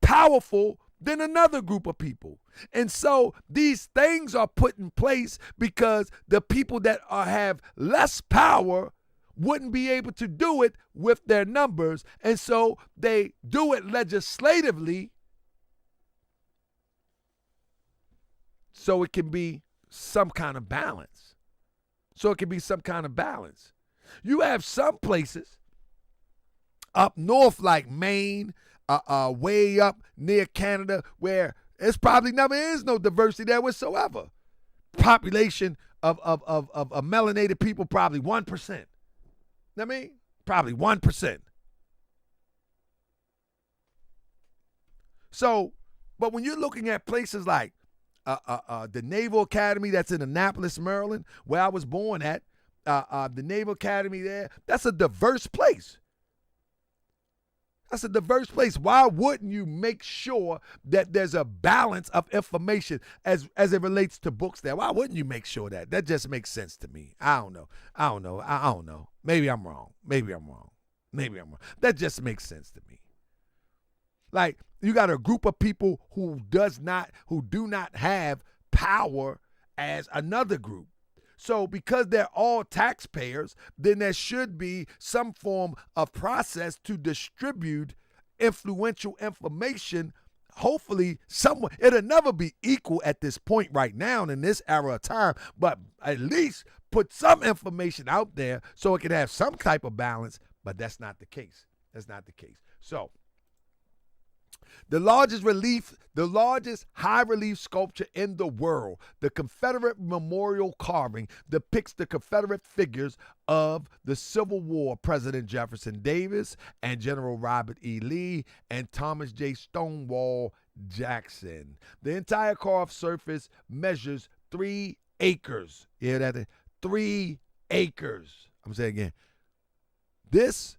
powerful than another group of people. And so these things are put in place because the people that have less power wouldn't be able to do it with their numbers. And so they do it legislatively so it can be some kind of balance. You have some places up north like Maine, way up near Canada, where it's probably never is no diversity there whatsoever. Population of melanated people, probably 1%. I mean, probably 1%. So, but when you're looking at places like the Naval Academy that's in Annapolis, Maryland, where I was born at, the Naval Academy there, that's a diverse place. Why wouldn't you make sure that there's a balance of information as it relates to books there? Why wouldn't you make sure that? That just makes sense to me. I don't know. Maybe I'm wrong. That just makes sense to me. Like, you got a group of people who do not have power as another group. So because they're all taxpayers, then there should be some form of process to distribute influential information. Hopefully someone, it'll never be equal at this point right now in this era of time, but at least put some information out there so it can have some type of balance, but that's not the case. So the largest high relief sculpture in the world, the Confederate Memorial carving, depicts the Confederate figures of the Civil War President Jefferson Davis and General Robert E. Lee and Thomas J. Stonewall Jackson. The entire carved surface measures 3 acres. You hear that? 3 acres. I'm saying again. This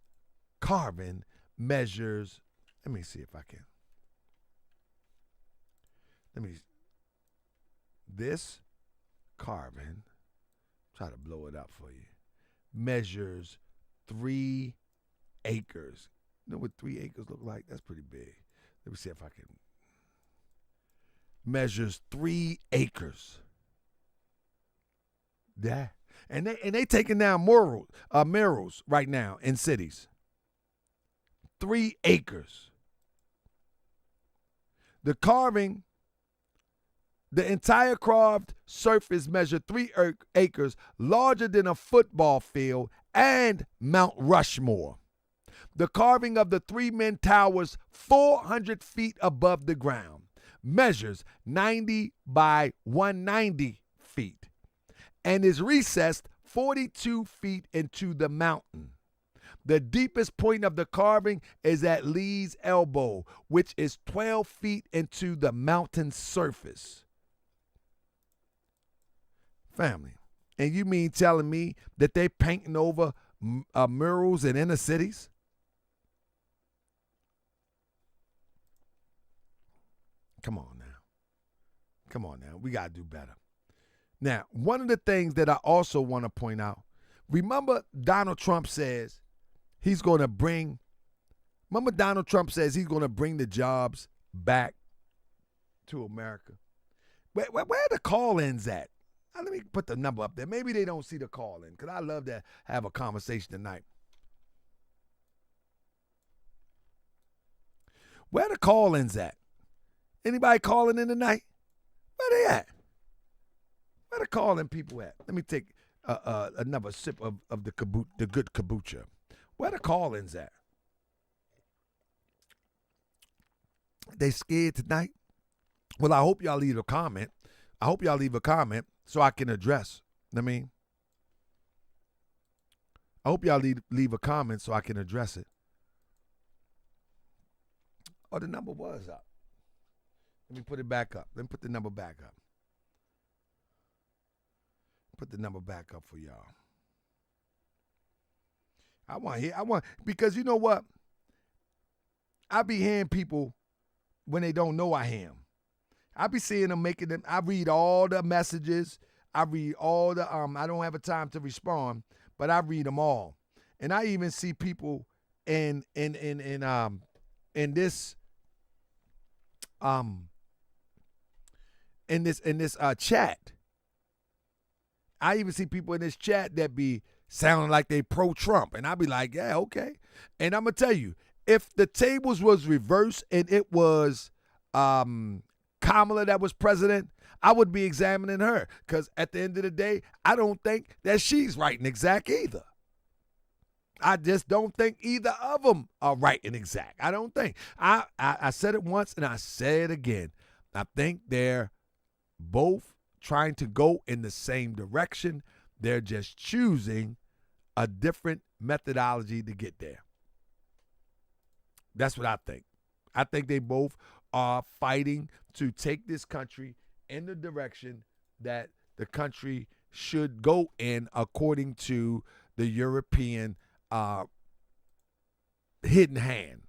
carving measures, let me see if I can. This carving, try to blow it up for you, measures 3 acres. You know what 3 acres look like? That's pretty big. Let me see if I can. Measures 3 acres. Yeah. And they taking down murals right now in cities. 3 acres. The carving, the entire carved surface measured 3 acres, larger than a football field and Mount Rushmore. The carving of the 3 men towers 400 feet above the ground, measures 90 by 190 feet, and is recessed 42 feet into the mountain. The deepest point of the carving is at Lee's elbow, which is 12 feet into the mountain surface. Family, and you mean telling me that they painting over murals in inner cities? Come on now. We got to do better. Now, one of the things that I also want to point out, remember Donald Trump says he's going to bring the jobs back to America. Where the call-ins at? Let me put the number up there. Maybe they don't see the call-in, because I love to have a conversation tonight. Where the call-ins at? Anybody calling in tonight? Where they at? Where the call-in people at? Let me take another sip of the good kombucha. Where the call-ins at? They scared tonight? Well, I hope y'all leave a comment. So I can address. I hope y'all leave a comment so I can address it. Oh, the number was up. Let me put it back up. Let me put the number back up. Put the number back up for y'all. Because you know what? I be hearing people when they don't know I am. I be seeing them I read all the messages. I read all the, I don't have a time to respond, but I read them all. And I even see people in this chat. I even see people in this chat that be sounding like they pro-Trump. And I be like, yeah, okay. And I'm going to tell you, if the tables was reversed and it was Kamala that was president, I would be examining her, because at the end of the day, I don't think that she's right and exact either. I just don't think either of them are right and exact. I don't think. I said it once and I say it again. I think they're both trying to go in the same direction. They're just choosing a different methodology to get there. That's what I think. I think they both are fighting to take this country in the direction that the country should go in according to the European hidden hand.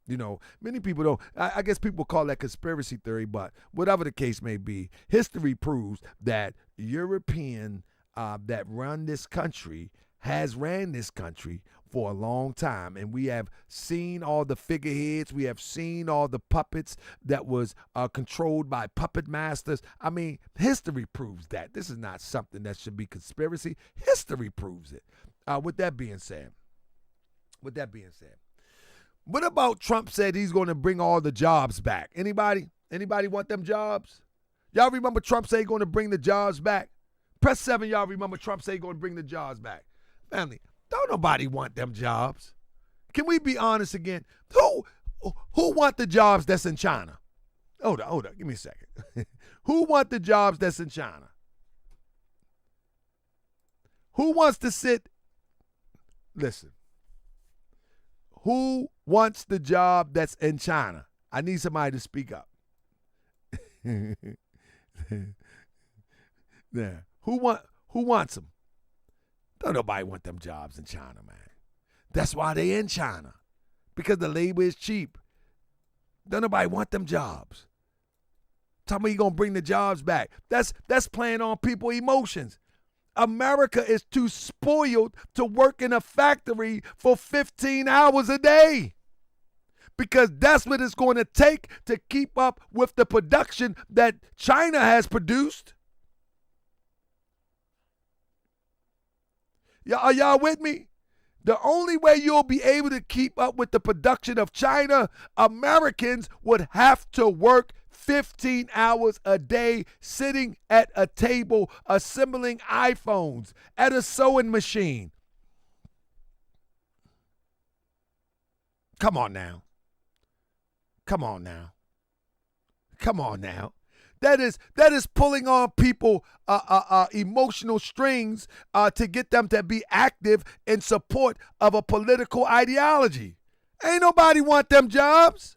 You know, many people don't, I guess people call that conspiracy theory, but whatever the case may be, history proves that European that run this country has ran this country for a long time. And we have seen all the figureheads. We have seen all the puppets that was controlled by puppet masters. I mean, history proves that. This is not something that should be conspiracy. History proves it. With that being said, what about Trump said he's going to bring all the jobs back? Anybody want them jobs? Y'all remember Trump say he's going to bring the jobs back? Press 7, y'all remember Trump say he's going to bring the jobs back. Family, don't nobody want them jobs. Can we be honest again? Who want the jobs that's in China? Hold on, give me a second. Who want the jobs that's in China? Who wants to sit? Listen. Who wants the job that's in China? I need somebody to speak up. Yeah. Who wants them? Don't nobody want them jobs in China, man. That's why they in China. Because the labor is cheap. Don't nobody want them jobs. Tell me you gonna bring the jobs back. That's playing on people's emotions. America is too spoiled to work in a factory for 15 hours a day. Because that's what it's going to take to keep up with the production that China has produced. Are y'all with me? The only way you'll be able to keep up with the production of China, Americans would have to work 15 hours a day sitting at a table assembling iPhones at a sewing machine. Come on now. That is pulling on people emotional strings to get them to be active in support of a political ideology. Ain't nobody want them jobs.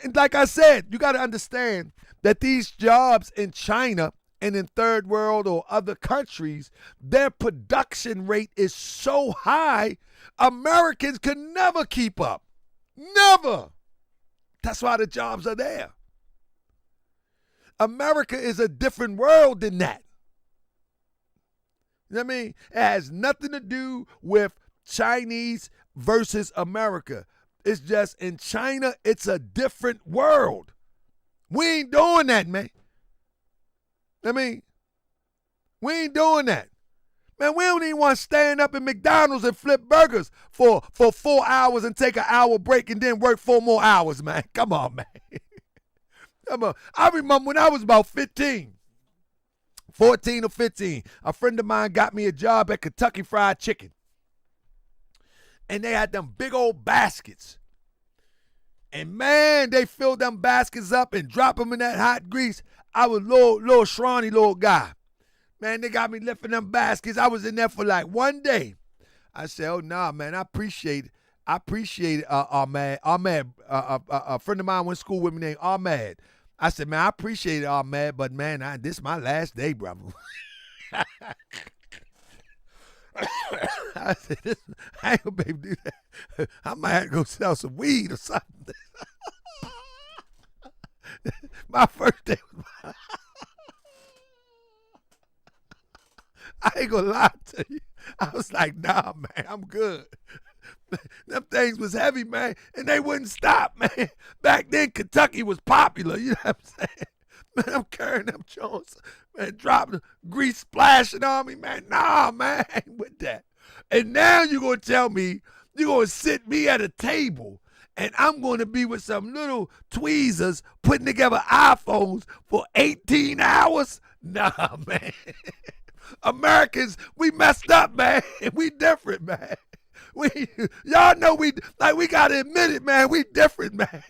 And like I said, you got to understand that these jobs in China and in third world or other countries, their production rate is so high, Americans could never keep up. Never. That's why the jobs are there. America is a different world than that. You know what I mean? It has nothing to do with Chinese versus America. It's just in China, it's a different world. We ain't doing that, man. I mean, we ain't doing that. Man, we don't even want to stand up at McDonald's and flip burgers for 4 hours and take an hour break and then work 4 more hours, man. Come on, man. Come on. I remember when I was about 14 or 15, a friend of mine got me a job at Kentucky Fried Chicken. And they had them big old baskets. And man, they filled them baskets up and drop them in that hot grease. I was little scrawny little guy. Man, they got me lifting them baskets. I was in there for like 1 day. I said, oh, nah, man, I appreciate it. Ahmed. A friend of mine went to school with me named Ahmed. I said, man, I appreciate it, Ahmed, but man, this is my last day, brother. I said, I ain't gonna be able to do that. I might have to go sell some weed or something. My first day was I ain't gonna lie to you. I was like, nah, man, I'm good. Them things was heavy, man, and they wouldn't stop, man. Back then, Kentucky was popular, you know what I'm saying? Man, I'm carrying them Jones, man, dropping grease splashing on me, man. Nah, man, I ain't with that. And now you're going to tell me you're going to sit me at a table and I'm going to be with some little tweezers putting together iPhones for 18 hours? Nah, man. Americans, we messed up, man. We different, man. Y'all know we gotta admit it, man. We different, man.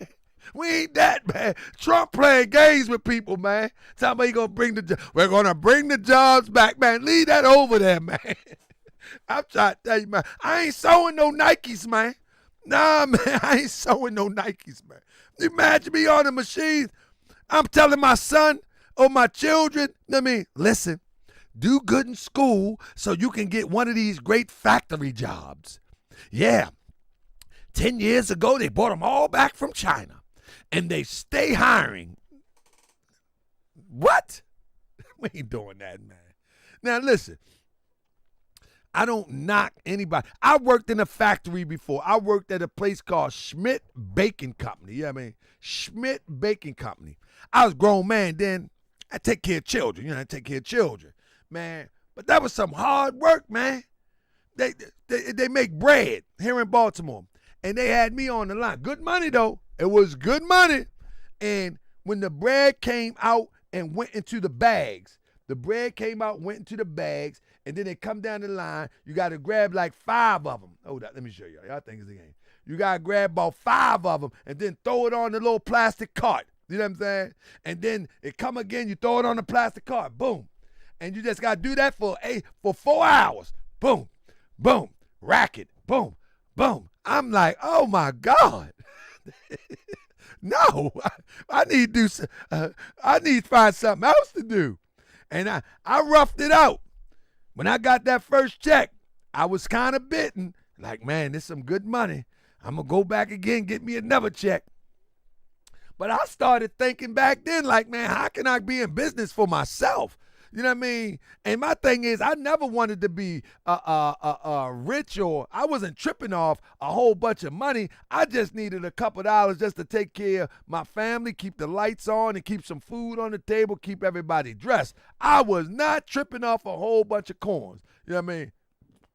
We ain't that, man. Trump playing games with people, man. Somebody we're gonna bring the jobs back, man. Leave that over there, man. I'm trying to tell you, man. I ain't sewing no Nikes, man. Nah, man. I ain't sewing no Nikes, man. Imagine me on the machine. I'm telling my son or my children, listen, do good in school so you can get one of these great factory jobs. Yeah. 10 years ago, they brought them all back from China. And they stay hiring. What? We ain't doing that, man. Now, listen. I don't knock anybody. I worked in a factory before. I worked at a place called Schmidt Baking Company. You know what I mean? Schmidt Baking Company. I was a grown man then. I take care of children. I take care of children. Man, but that was some hard work, man. They make bread here in Baltimore. And they had me on the line. Good money, though. It was good money. And when the bread came out and went into the bags, and then they come down the line, you got to grab like 5 of them. Hold up, let me show you. Y'all think it's a game. You got to grab about 5 of them and then throw it on the little plastic cart. You know what I'm saying? And then it come again, you throw it on the plastic cart. Boom. And you just got to do that for 4 hours. Boom, boom, racket, boom, boom. I'm like, oh my God. No, I need to do. I need to find something else to do. And I roughed it out. When I got that first check, I was kind of bitten. Like, man, this is some good money. I'm going to go back again, get me another check. But I started thinking back then, like, man, how can I be in business for myself? You know what I mean? And my thing is, I never wanted to be rich, or I wasn't tripping off a whole bunch of money. I just needed a couple dollars just to take care of my family, keep the lights on, and keep some food on the table, keep everybody dressed. I was not tripping off a whole bunch of coins. You know what I mean?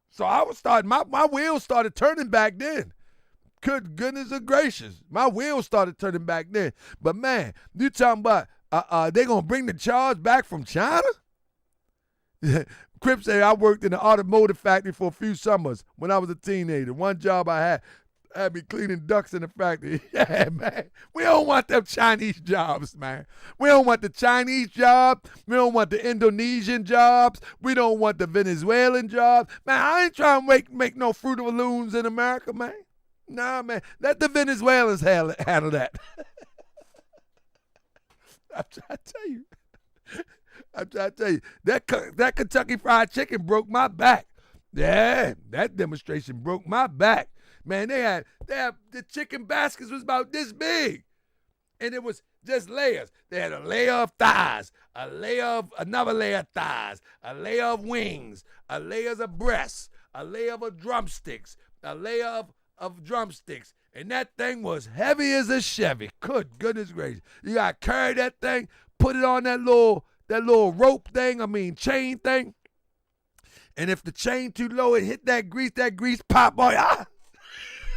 So I was starting, my wheels started turning back then. Good goodness gracious. My wheels started turning back then. But man, you talking about they gonna bring the charge back from China? Crip said I worked in the automotive factory for a few summers when I was a teenager. One job I had me cleaning ducks in the factory. Yeah, man. We don't want them Chinese jobs, man. We don't want the Chinese job. We don't want the Indonesian jobs. We don't want the Venezuelan jobs. Man, I ain't trying to make no Fruit of the Looms in America, man. Nah, man. Let the Venezuelans handle that. I'm trying to tell you. That Kentucky Fried Chicken broke my back. Yeah, that demonstration broke my back. Man, they had the chicken baskets was about this big. And it was just layers. They had a layer of thighs, another layer of thighs, a layer of wings, a layer of breasts, a layer of drumsticks, a layer of drumsticks. And that thing was heavy as a Chevy. Good goodness gracious. You got to carry that thing, put it on that little rope thing, chain thing. And if the chain too low, it hit that grease pop on.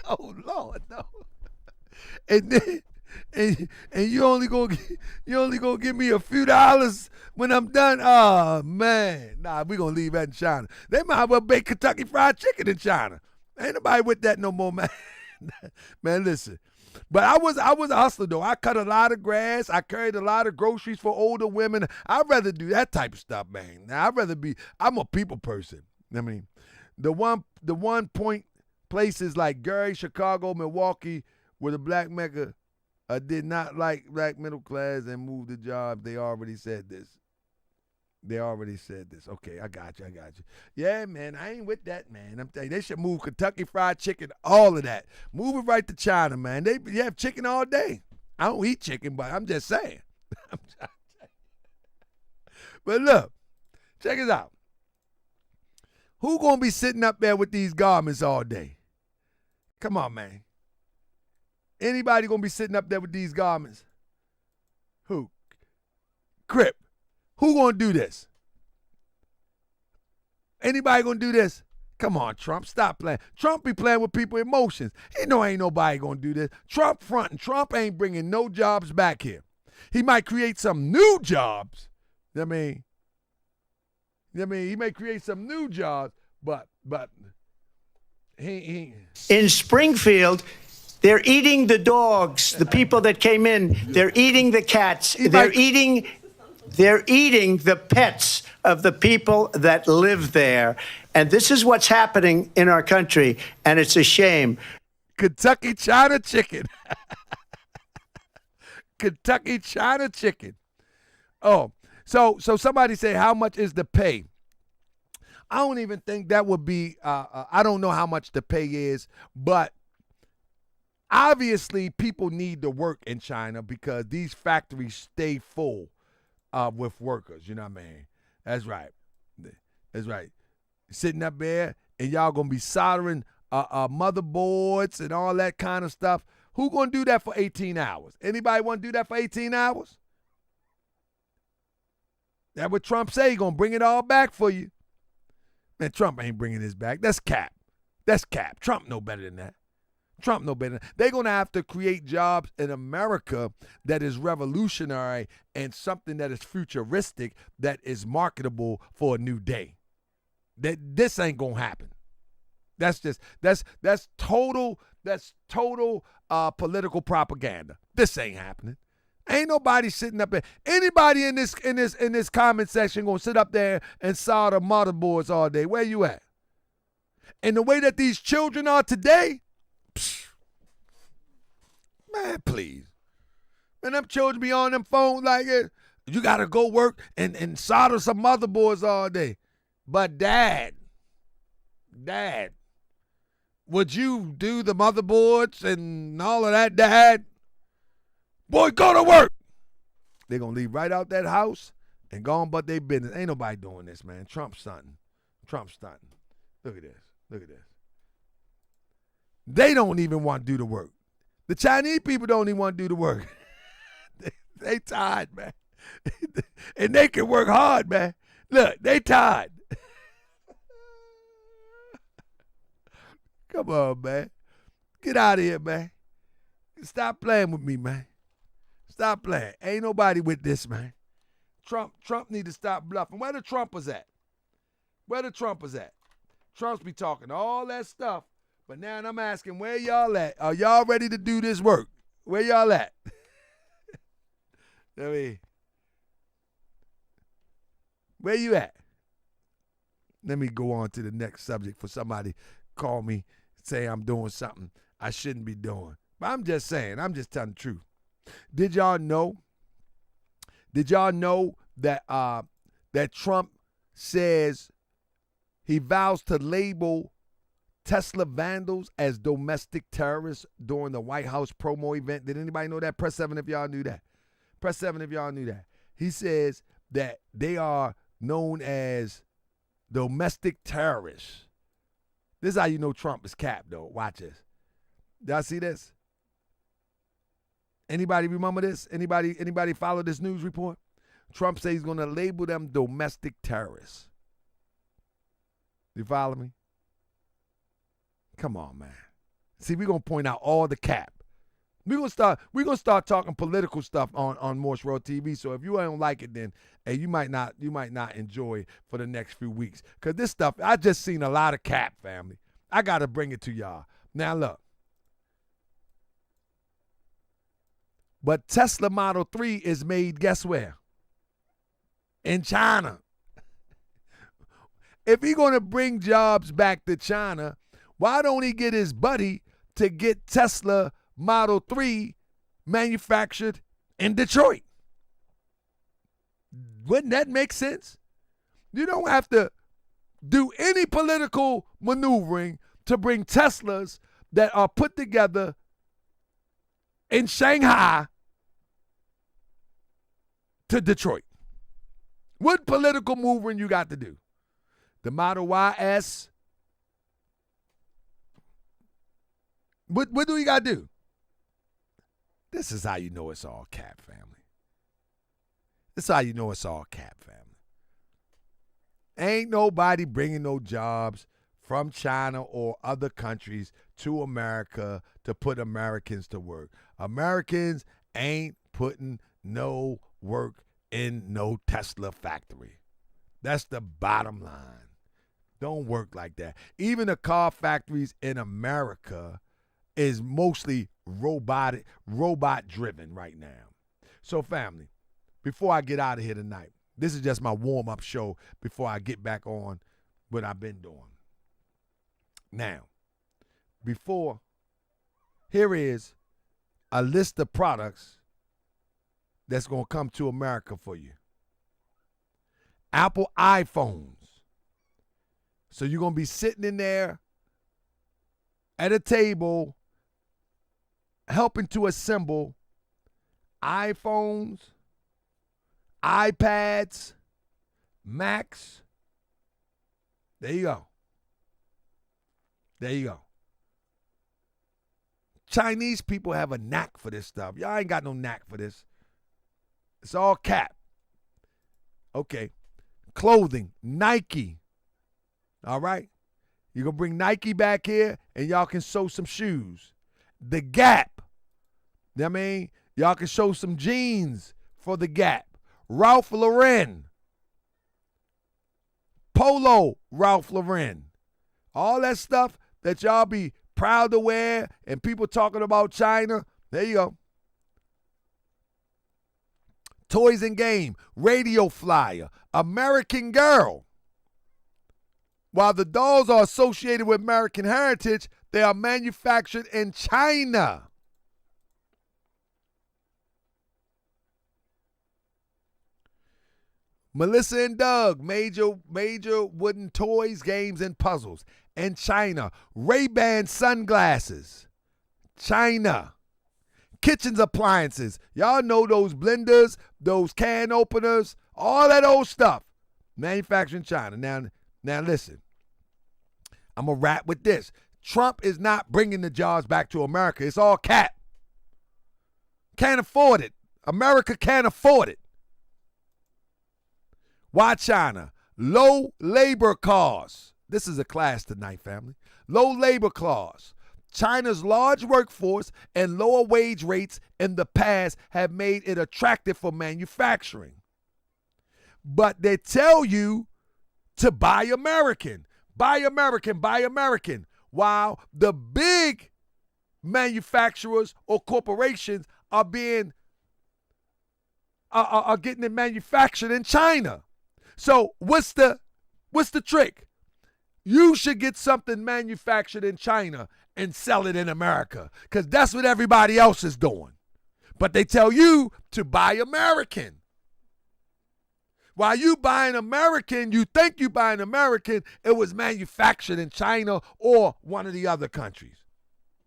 Oh Lord, no. And then and you only gonna give me a few dollars when I'm done. Oh man. Nah, we gonna leave that in China. They might as well bake Kentucky Fried Chicken in China. Ain't nobody with that no more, man. Man, listen. But I was a hustler, though. I cut a lot of grass. I carried a lot of groceries for older women. I'd rather do that type of stuff, man. Now, I'm a people person. I mean, the one point places like Gary, Chicago, Milwaukee, where the black mecca did not like black middle class and moved the job, they already said this. Okay, I got you. Yeah, man, I ain't with that, man. I'm telling you, they should move Kentucky Fried Chicken, all of that. Move it right to China, man. They have chicken all day. I don't eat chicken, but I'm just saying. But look, check this out. Who gonna be sitting up there with these garments all day? Come on, man. Anybody gonna be sitting up there with these garments? Who? Crip. Who gonna do this? Anybody gonna do this? Come on, Trump, stop playing. Trump be playing with people's emotions. He know ain't nobody gonna do this. Trump fronting. Trump ain't bringing no jobs back here. He might create some new jobs. He may create some new jobs, but he. In Springfield, they're eating the dogs, the people that came in. They're eating the cats. They're eating the pets of the people that live there. And this is what's happening in our country, and it's a shame. Kentucky China Chicken. Kentucky China Chicken. Oh, so somebody say, how much is the pay? I don't even think that would be, I don't know how much the pay is, but obviously people need to work in China because these factories stay full with workers, you know what I mean? That's right. That's right. Sitting up there and y'all gonna be soldering motherboards and all that kind of stuff. Who gonna do that for 18 hours? Anybody want to do that for 18 hours? That's what Trump say. He gonna bring it all back for you. Man, Trump ain't bringing this back. That's cap. That's cap. Trump know better than that. Trump know better. They're going to have to create jobs in America that is revolutionary and something that is futuristic, that is marketable for a new day. This ain't going to happen. That's total political propaganda. This ain't happening. Ain't nobody sitting up there. Anybody in this comment section going to sit up there and solder motherboards all day. Where you at? And the way that these children are today, man, please. Man, them children be on them phones like it. You got to go work and solder some motherboards all day. But Dad, would you do the motherboards and all of that, Dad? Boy, go to work. They're going to leave right out that house and go on about their business. Ain't nobody doing this, man. Trump's stunting. Look at this. They don't even want to do the work. The Chinese people don't even want to do the work. they tired, man. And they can work hard, man. Look, they tired. Come on, man. Get out of here, man. Stop playing with me, man. Stop playing. Ain't nobody with this, man. Trump need to stop bluffing. Where the Trumpers at? Trump's be talking all that stuff, but now I'm asking, where y'all at? Are y'all ready to do this work? Where y'all at? Where you at? Let me go on to the next subject for somebody call me, say I'm doing something I shouldn't be doing. But I'm just saying, I'm just telling the truth. Did y'all know that that Trump says he vows to label Tesla vandals as domestic terrorists during the White House promo event? Did anybody know that? Press 7 if y'all knew that. Press 7 if y'all knew that. He says that they are known as domestic terrorists. This is how you know Trump is capped, though. Watch this. Y'all see this? Anybody remember this? Anybody follow this news report? Trump says he's going to label them domestic terrorists. You follow me? Come on, man. See, we're going to point out all the cap. We're gonna start talking political stuff on Morse World TV. So if you don't like it, then you might not enjoy it for the next few weeks. Cause this stuff, I just seen a lot of cap, family. I gotta bring it to y'all. Now look. But Tesla Model 3 is made, guess where? In China. If he's gonna bring jobs back to China, why don't he get his buddy to get Tesla Model 3 manufactured in Detroit? Wouldn't that make sense? You don't have to do any political maneuvering to bring Teslas that are put together in Shanghai to Detroit. What political maneuvering you got to do? The Model YS. What do you got to do? This is how you know it's all cap, family. This is how you know it's all cap, family. Ain't nobody bringing no jobs from China or other countries to America to put Americans to work. Americans ain't putting no work in no Tesla factory. That's the bottom line. Don't work like that. Even the car factories in America is mostly robot driven right now. So family, before I get out of here tonight, this is just my warm-up show before I get back on what I've been doing. Now, here is a list of products that's going to come to America for you. Apple iPhones. So you're going to be sitting in there at a table helping to assemble iPhones, iPads, Macs. There you go. There you go. Chinese people have a knack for this stuff. Y'all ain't got no knack for this. It's all cap. Okay. Clothing, Nike. All right? You're going to bring Nike back here and y'all can sew some shoes. The Gap. You know what I mean? Y'all can show some jeans for the Gap. Ralph Lauren. Polo Ralph Lauren. All that stuff that y'all be proud to wear and people talking about China. There you go. Toys and Game, Radio Flyer, American Girl. While the dolls are associated with American heritage, they are manufactured in China. Melissa and Doug, major wooden toys, games, and puzzles. In China. Ray-Ban sunglasses. China. Kitchen appliances. Y'all know those blenders, those can openers, all that old stuff. Manufactured in China. Now listen. I'm going to wrap with this. Trump is not bringing the jobs back to America. It's all cap. Can't afford it. America can't afford it. Why China? Low labor costs. This is a class tonight, family. Low labor costs. China's large workforce and lower wage rates in the past have made it attractive for manufacturing. But they tell you to buy American. Buy American, buy American. While the big manufacturers or corporations are getting it manufactured in China. So what's the trick? You should get something manufactured in China and sell it in America because that's what everybody else is doing. But they tell you to buy American. While you buying American, you think you buying American, it was manufactured in China or one of the other countries.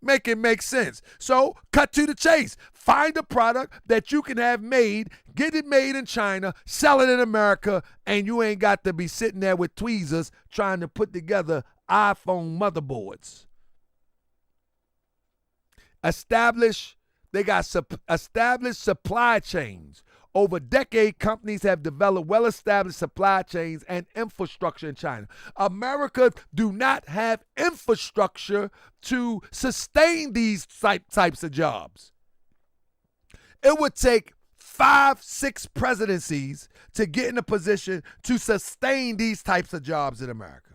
Make it make sense. So cut to the chase. Find a product that you can have made, get it made in China, sell it in America, and you ain't got to be sitting there with tweezers trying to put together iPhone motherboards. Established supply chains. Over decades, companies have developed well-established supply chains and infrastructure in China. America do not have infrastructure to sustain these types of jobs. It would take 5-6 presidencies to get in a position to sustain these types of jobs in America.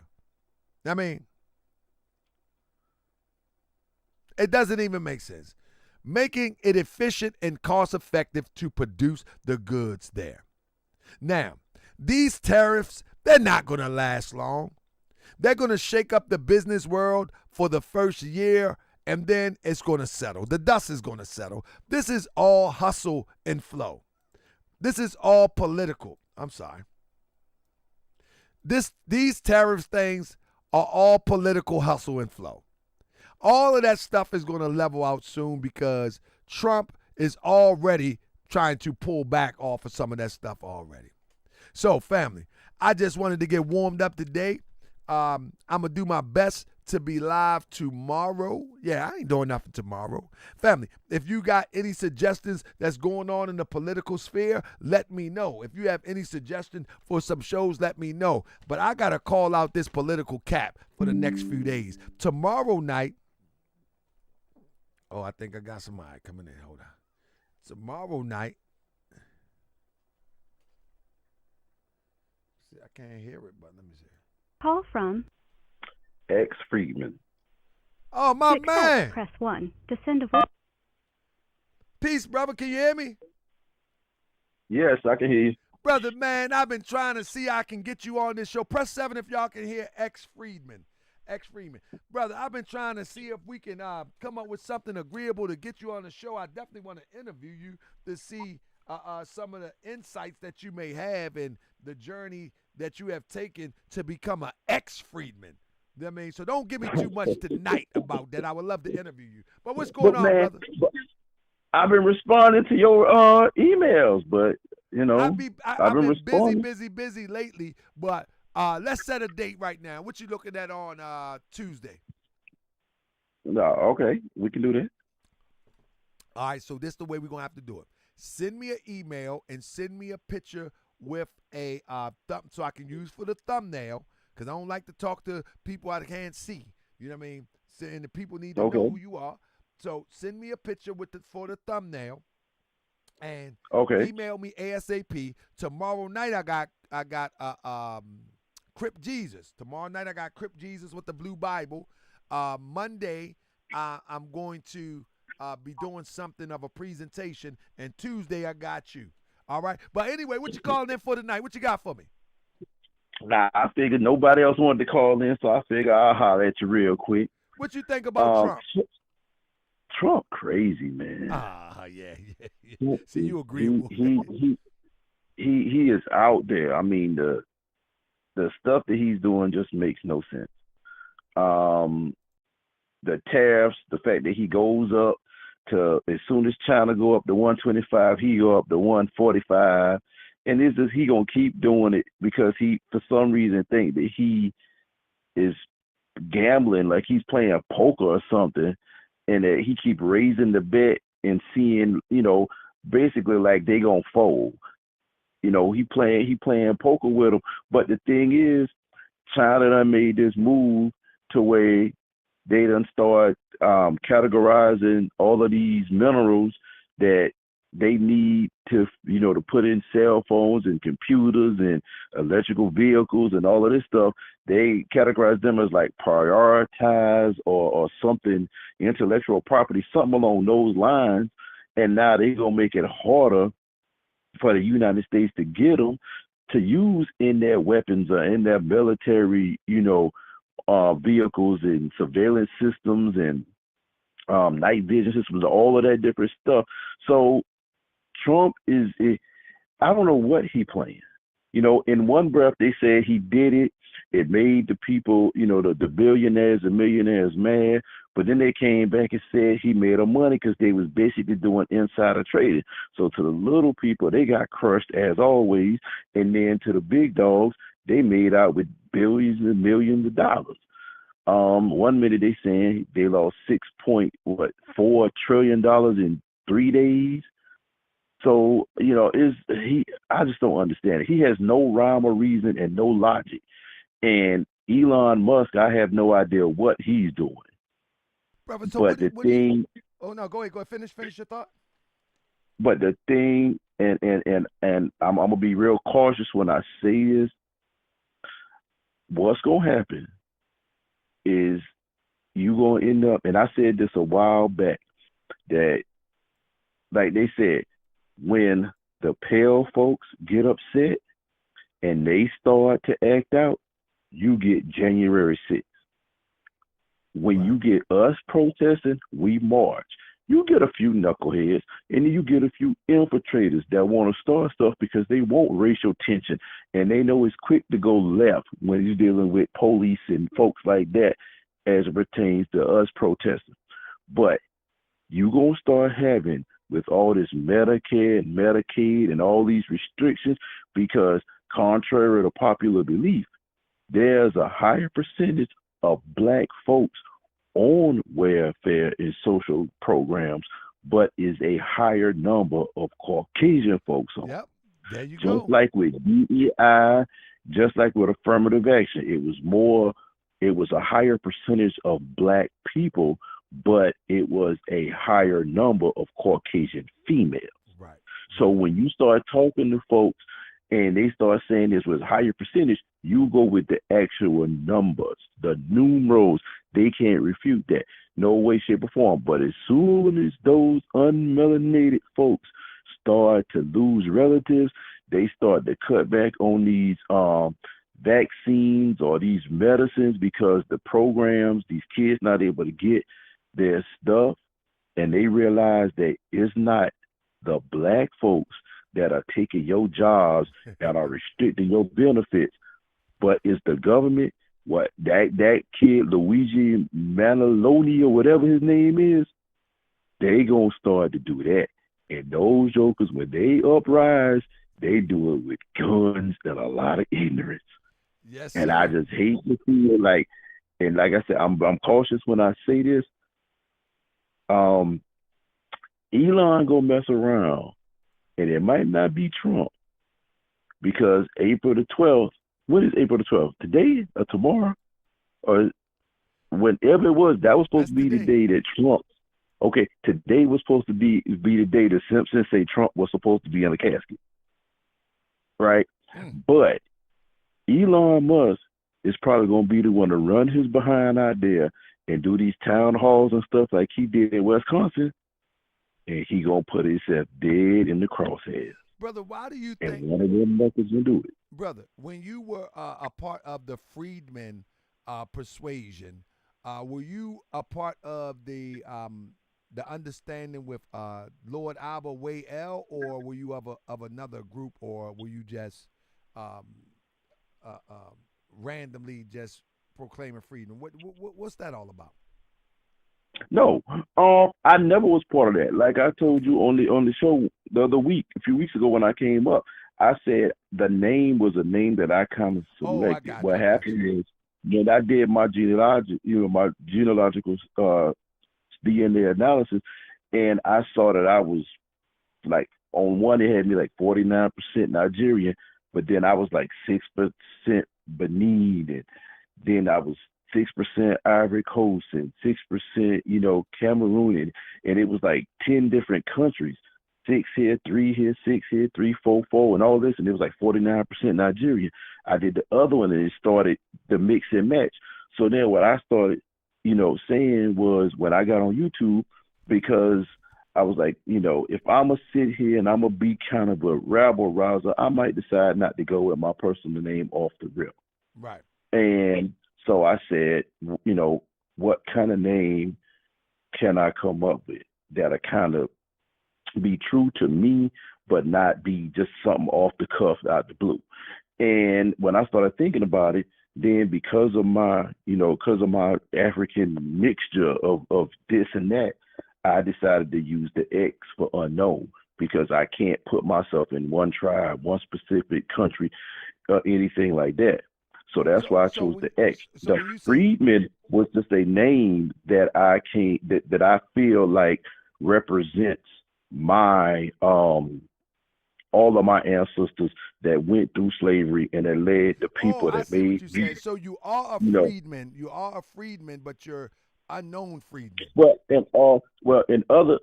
I mean, it doesn't even make sense. Making it efficient and cost-effective to produce the goods there. Now, these tariffs, they're not going to last long. They're going to shake up the business world for the first year, and then it's going to settle. The dust is going to settle. This is all hustle and flow. This is all political. I'm sorry. These tariff things are all political hustle and flow. All of that stuff is going to level out soon because Trump is already trying to pull back off of some of that stuff already. So, family, I just wanted to get warmed up today. I'm gonna do my best to be live tomorrow. Yeah, I ain't doing nothing tomorrow. Family, if you got any suggestions that's going on in the political sphere, let me know. If you have any suggestions for some shows, let me know. But I gotta call out this political cap for the next few days. Tomorrow night. Oh, I think I got somebody coming in. Hold on. Tomorrow night. See, I can't hear it, but let me see. Call from X Friedman. Oh, my man. Press 1 to send a voice. Peace, brother. Can you hear me? Yes, I can hear you. Brother, man, I've been trying to see I can get you on this show. Press 7 if y'all can hear X Friedman. X Friedman. Brother, I've been trying to see if we can come up with something agreeable to get you on the show. I definitely want to interview you to see some of the insights that you may have in the journey that you have taken to become an ex-Friedman. You know what I mean? So don't give me too much tonight about that. I would love to interview you. But what's going on, brother? I've been responding to your emails, but, you know, I've been busy lately, but let's set a date right now. What you looking at on Tuesday? No, okay. We can do that. All right, so this is the way we're going to have to do it. Send me an email and send me a picture with a thumb so I can use for the thumbnail, because I don't like to talk to people I can't see. You know what I mean? And the people need to know who you are. So send me a picture for the thumbnail and email me ASAP. Tomorrow night I got Crip Jesus. Tomorrow night I got Crip Jesus with the Blue Bible. Monday I'm going to be doing something of a presentation, and Tuesday I got you. All right. But anyway, what you calling in for tonight? What you got for me? Nah, I figured nobody else wanted to call in, so I figured I'll holler at you real quick. What you think about Trump? Trump crazy, man. Yeah. See, you agree with he is out there. I mean, the stuff that he's doing just makes no sense. The tariffs, the fact that he goes up to, as soon as China go up to 125, he go up to 145. And it's just, he gonna keep doing it because he, for some reason, think that he is gambling, like he's playing poker or something, and that he keep raising the bet and seeing, you know, basically like they gonna fold. You know, he playing poker with them. But the thing is, China done made this move to where they done start categorizing all of these minerals that they need to, you know, to put in cell phones and computers and electrical vehicles and all of this stuff. They categorize them as like prioritized or something, intellectual property, something along those lines. And now they gonna make it harder for the United States to get them to use in their weapons or in their military, you know, vehicles and surveillance systems and night vision systems, all of that different stuff. So Trump is, I don't know what he playing. You know, in one breath, they said he did it. It made the people, you know, the billionaires and millionaires mad. But then they came back and said he made them money because they was basically doing insider trading. So to the little people, they got crushed as always. And then to the big dogs, they made out with billions and millions of dollars. 1 minute they saying they lost $6.4 trillion in 3 days. So, you know, I just don't understand it. He has no rhyme or reason and no logic. And Elon Musk, I have no idea what he's doing. Brother, so but the thing. Oh no, go ahead. Finish your thought. But the thing, and I'm gonna be real cautious when I say this. What's gonna happen is you gonna end up, and I said this a while back, that like they said, when the pale folks get upset and they start to act out, you get January 6th. When you get us protesting, we march. You get a few knuckleheads, and then you get a few infiltrators that want to start stuff because they want racial tension, and they know it's quick to go left when you're dealing with police and folks like that as it pertains to us protesting. But you going to start having, with all this Medicare and Medicaid and all these restrictions, because contrary to popular belief, there's a higher percentage of black folks on welfare and social programs, but is a higher number of Caucasian folks on. Yep. There you Just go. like with DEI, just like with affirmative action, it was a higher percentage of black people, but it was a higher number of Caucasian females. Right. So when you start talking to folks and they start saying this was higher percentage, you go with the actual numbers, the numerals. They can't refute that. No way, shape, or form. But as soon as those unmelanated folks start to lose relatives, they start to cut back on these vaccines or these medicines because the programs, these kids not able to get their stuff, and they realize that it's not the black folks that are taking your jobs and are restricting your benefits, but it's the government. What that kid Luigi Manaloni or whatever his name is, they gonna start to do that. And those jokers, when they uprise, they do it with guns and a lot of ignorance. Yes, and sir. I just hate to feel like, and like I said, I'm cautious when I say this. Elon gonna mess around, and it might not be Trump, because April the 12th. When is April the 12th? Today or tomorrow? Or whenever it was, that was supposed to be the day that Trump. Okay, today was supposed to be the day that Simpsons say Trump was supposed to be in a casket. Right? But Elon Musk is probably going to be the one to run his behind out there and do these town halls and stuff like he did in Wisconsin, and he going to put himself dead in the crosshairs. Brother, why do you think? And one of them knuckles will do it. Brother, when you were a part of the freedmen persuasion, were you a part of the understanding with Lord Alba Wayl, or were you of another group, or were you just randomly just proclaiming freedom? What's that all about? No, I never was part of that. Like I told you on the show the other week, a few weeks ago when I came up, I said the name was a name that I kind of selected. What happened is when I did my genealogical DNA analysis, and I saw that I was like, on one it had me like 49% Nigerian, but then I was like 6% Benin, and then I was 6% Ivory Coast and 6%, Cameroon, and it was like 10 different countries. 6 here, 3 here, 6 here, 3, 4, 4, and all this, and it was like 49% Nigerian. I did the other one, and it started the mix and match. So then what I started, saying was, when I got on YouTube, because I was like, if I'm going to sit here and I'm going to be kind of a rabble rouser, I might decide not to go with my personal name off the rip. Right. And so I said, what kind of name can I come up with that'll kind of be true to me, but not be just something off the cuff out the blue? And when I started thinking about it, then because of my African mixture of this and that, I decided to use the X for unknown, because I can't put myself in one tribe, one specific country, anything like that. So that's why I chose the X. The Freedman was just a name that I feel like represents my all of my ancestors that went through slavery and that led the people that made me. So you are a freedman. You are a freedman, but you're unknown freedman.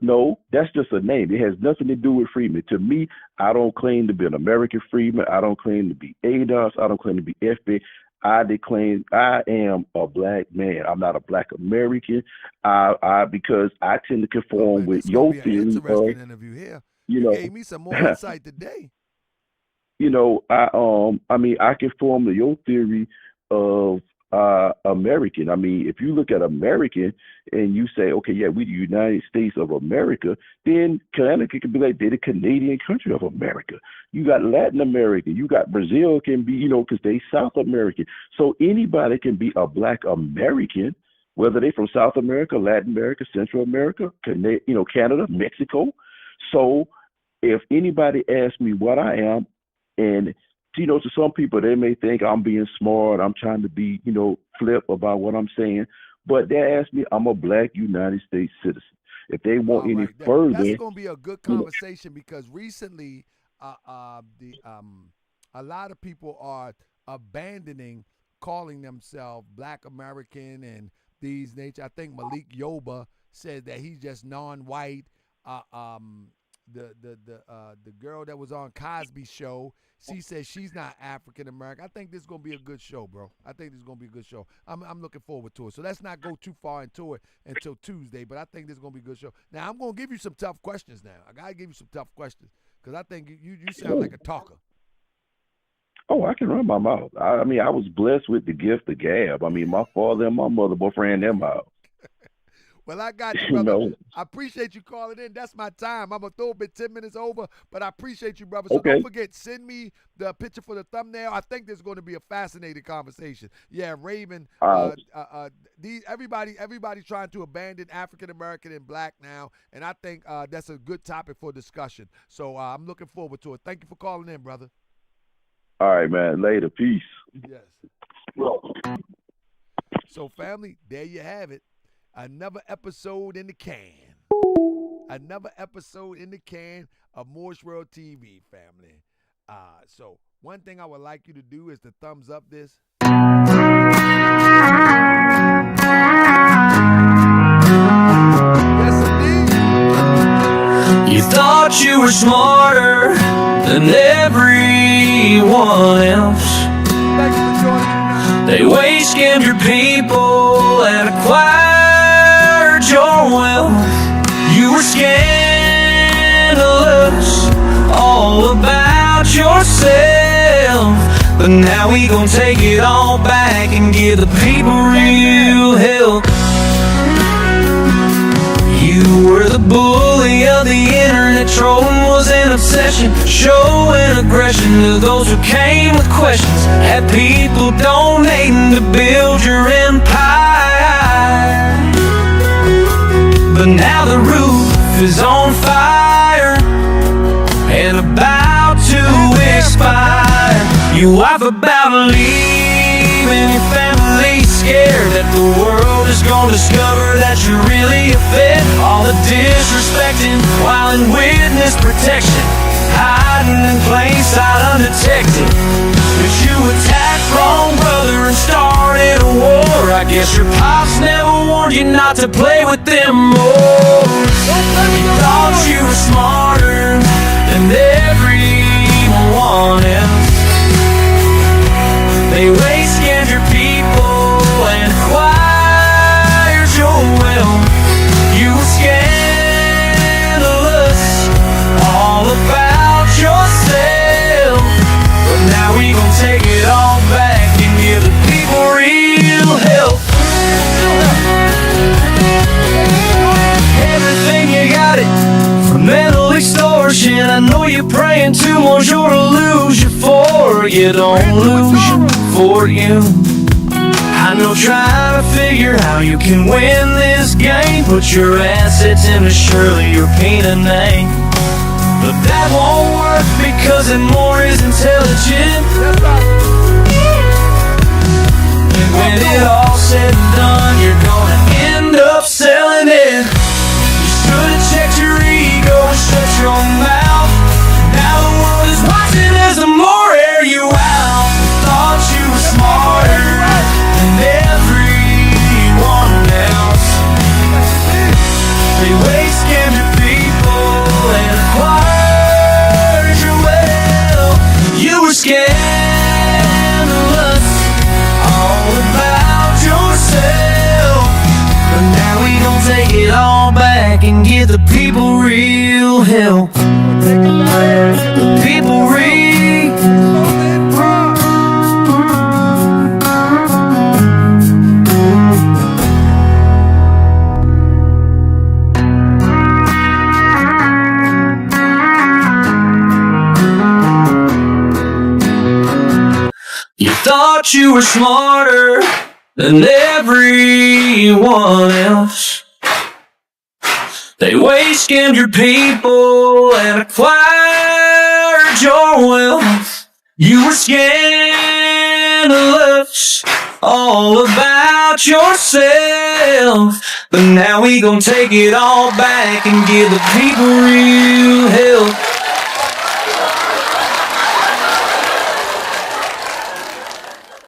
No, that's just a name. It has nothing to do with freedman. To me, I don't claim to be an American freedman. I don't claim to be ADOS. I don't claim to be FBA. I declaim I am a black man. I'm not a black American. Because I tend to conform with your theory. Interesting interview here. You gave me some more insight today. I conform to your theory of American. I mean, if you look at American and you say, okay, yeah, we the United States of America, then Canada could be like, they're the Canadian country of America. You got Latin America, you got Brazil can be, because they South American. So anybody can be a black American, whether they from South America, Latin America, Central America, Canada, Mexico. So if anybody asks me what I am, and to some people, they may think I'm being smart. I'm trying to be, flip about what I'm saying. But they ask me, I'm a black United States citizen. If they want any further, that's going to be a good conversation because recently, a lot of people are abandoning calling themselves Black American and these nature. I think Malik Yoba said that he's just non-white. The girl that was on Cosby show, she says she's not African American. I think this is gonna be a good show, bro. I think this is gonna be a good show. I'm looking forward to it. So let's not go too far into it until Tuesday, but I think this is gonna be a good show. Now I'm gonna give you some tough questions. Now I gotta give you some tough questions because I think you sound like a talker. Oh, I can run my mouth. I mean, I was blessed with the gift of gab. I mean, my father and my mother both ran their mouth. Well, I got you, brother. I appreciate you calling in. That's my time. I'm going to throw a bit 10 minutes over, but I appreciate you, brother. So don't forget, send me the picture for the thumbnail. I think there's going to be a fascinating conversation. Yeah, Raven, everybody's trying to abandon African-American and black now, and I think that's a good topic for discussion. So I'm looking forward to it. Thank you for calling in, brother. All right, man. Later. Peace. Yes. So, family, there you have it. Another episode in the can. Another episode in the can of Moorish World TV, family. So one thing I would like you to do is to thumbs up this. Yes, indeed. You thought you were smarter than everyone else. They waste scammed your people and acquired your wealth. You were scandalous, all about yourself. But now we gon' take it all back and give the people real help. You were the bully of the internet, trolling was an obsession, showing aggression to those who came with questions. Had people donating to build your empire. But now the roof is on fire and about to expire. You laugh about leaving your family, scared that the world is gonna discover that you're really a fit. All the disrespecting while in witness protection, hiding in plain sight undetected. But you attacked wrong brother and started a war. I guess your pops never warned you not to play with them more. You thought you were smarter than everyone else. They waste scammed your people and acquired your wealth. You were scandalous, all about yourself. But now we gon' take it all back and give the people real help. Everything you got it from mental extortion. I know you're praying to Monsieur to lose you for you don't lose you for you. I know trying to figure how you can win this game. Put your assets into Shirley European name. But that won't work because it more is intelligent. And when it all said and done, you're gonna end up selling it. You should have checked your ego and shut your mouth. Now the world is watching as the more air you out. Thought you were smarter than everyone else. They waste scammed your people and acquired your wealth. You were scandalous, all about yourself. But now we gon' take it all back and give the people real help. The people real. You thought you were smarter than everyone else. They waste scammed your people and acquired your wealth. You were scandalous, all about yourself. But now we gon' take it all back and give the people real help.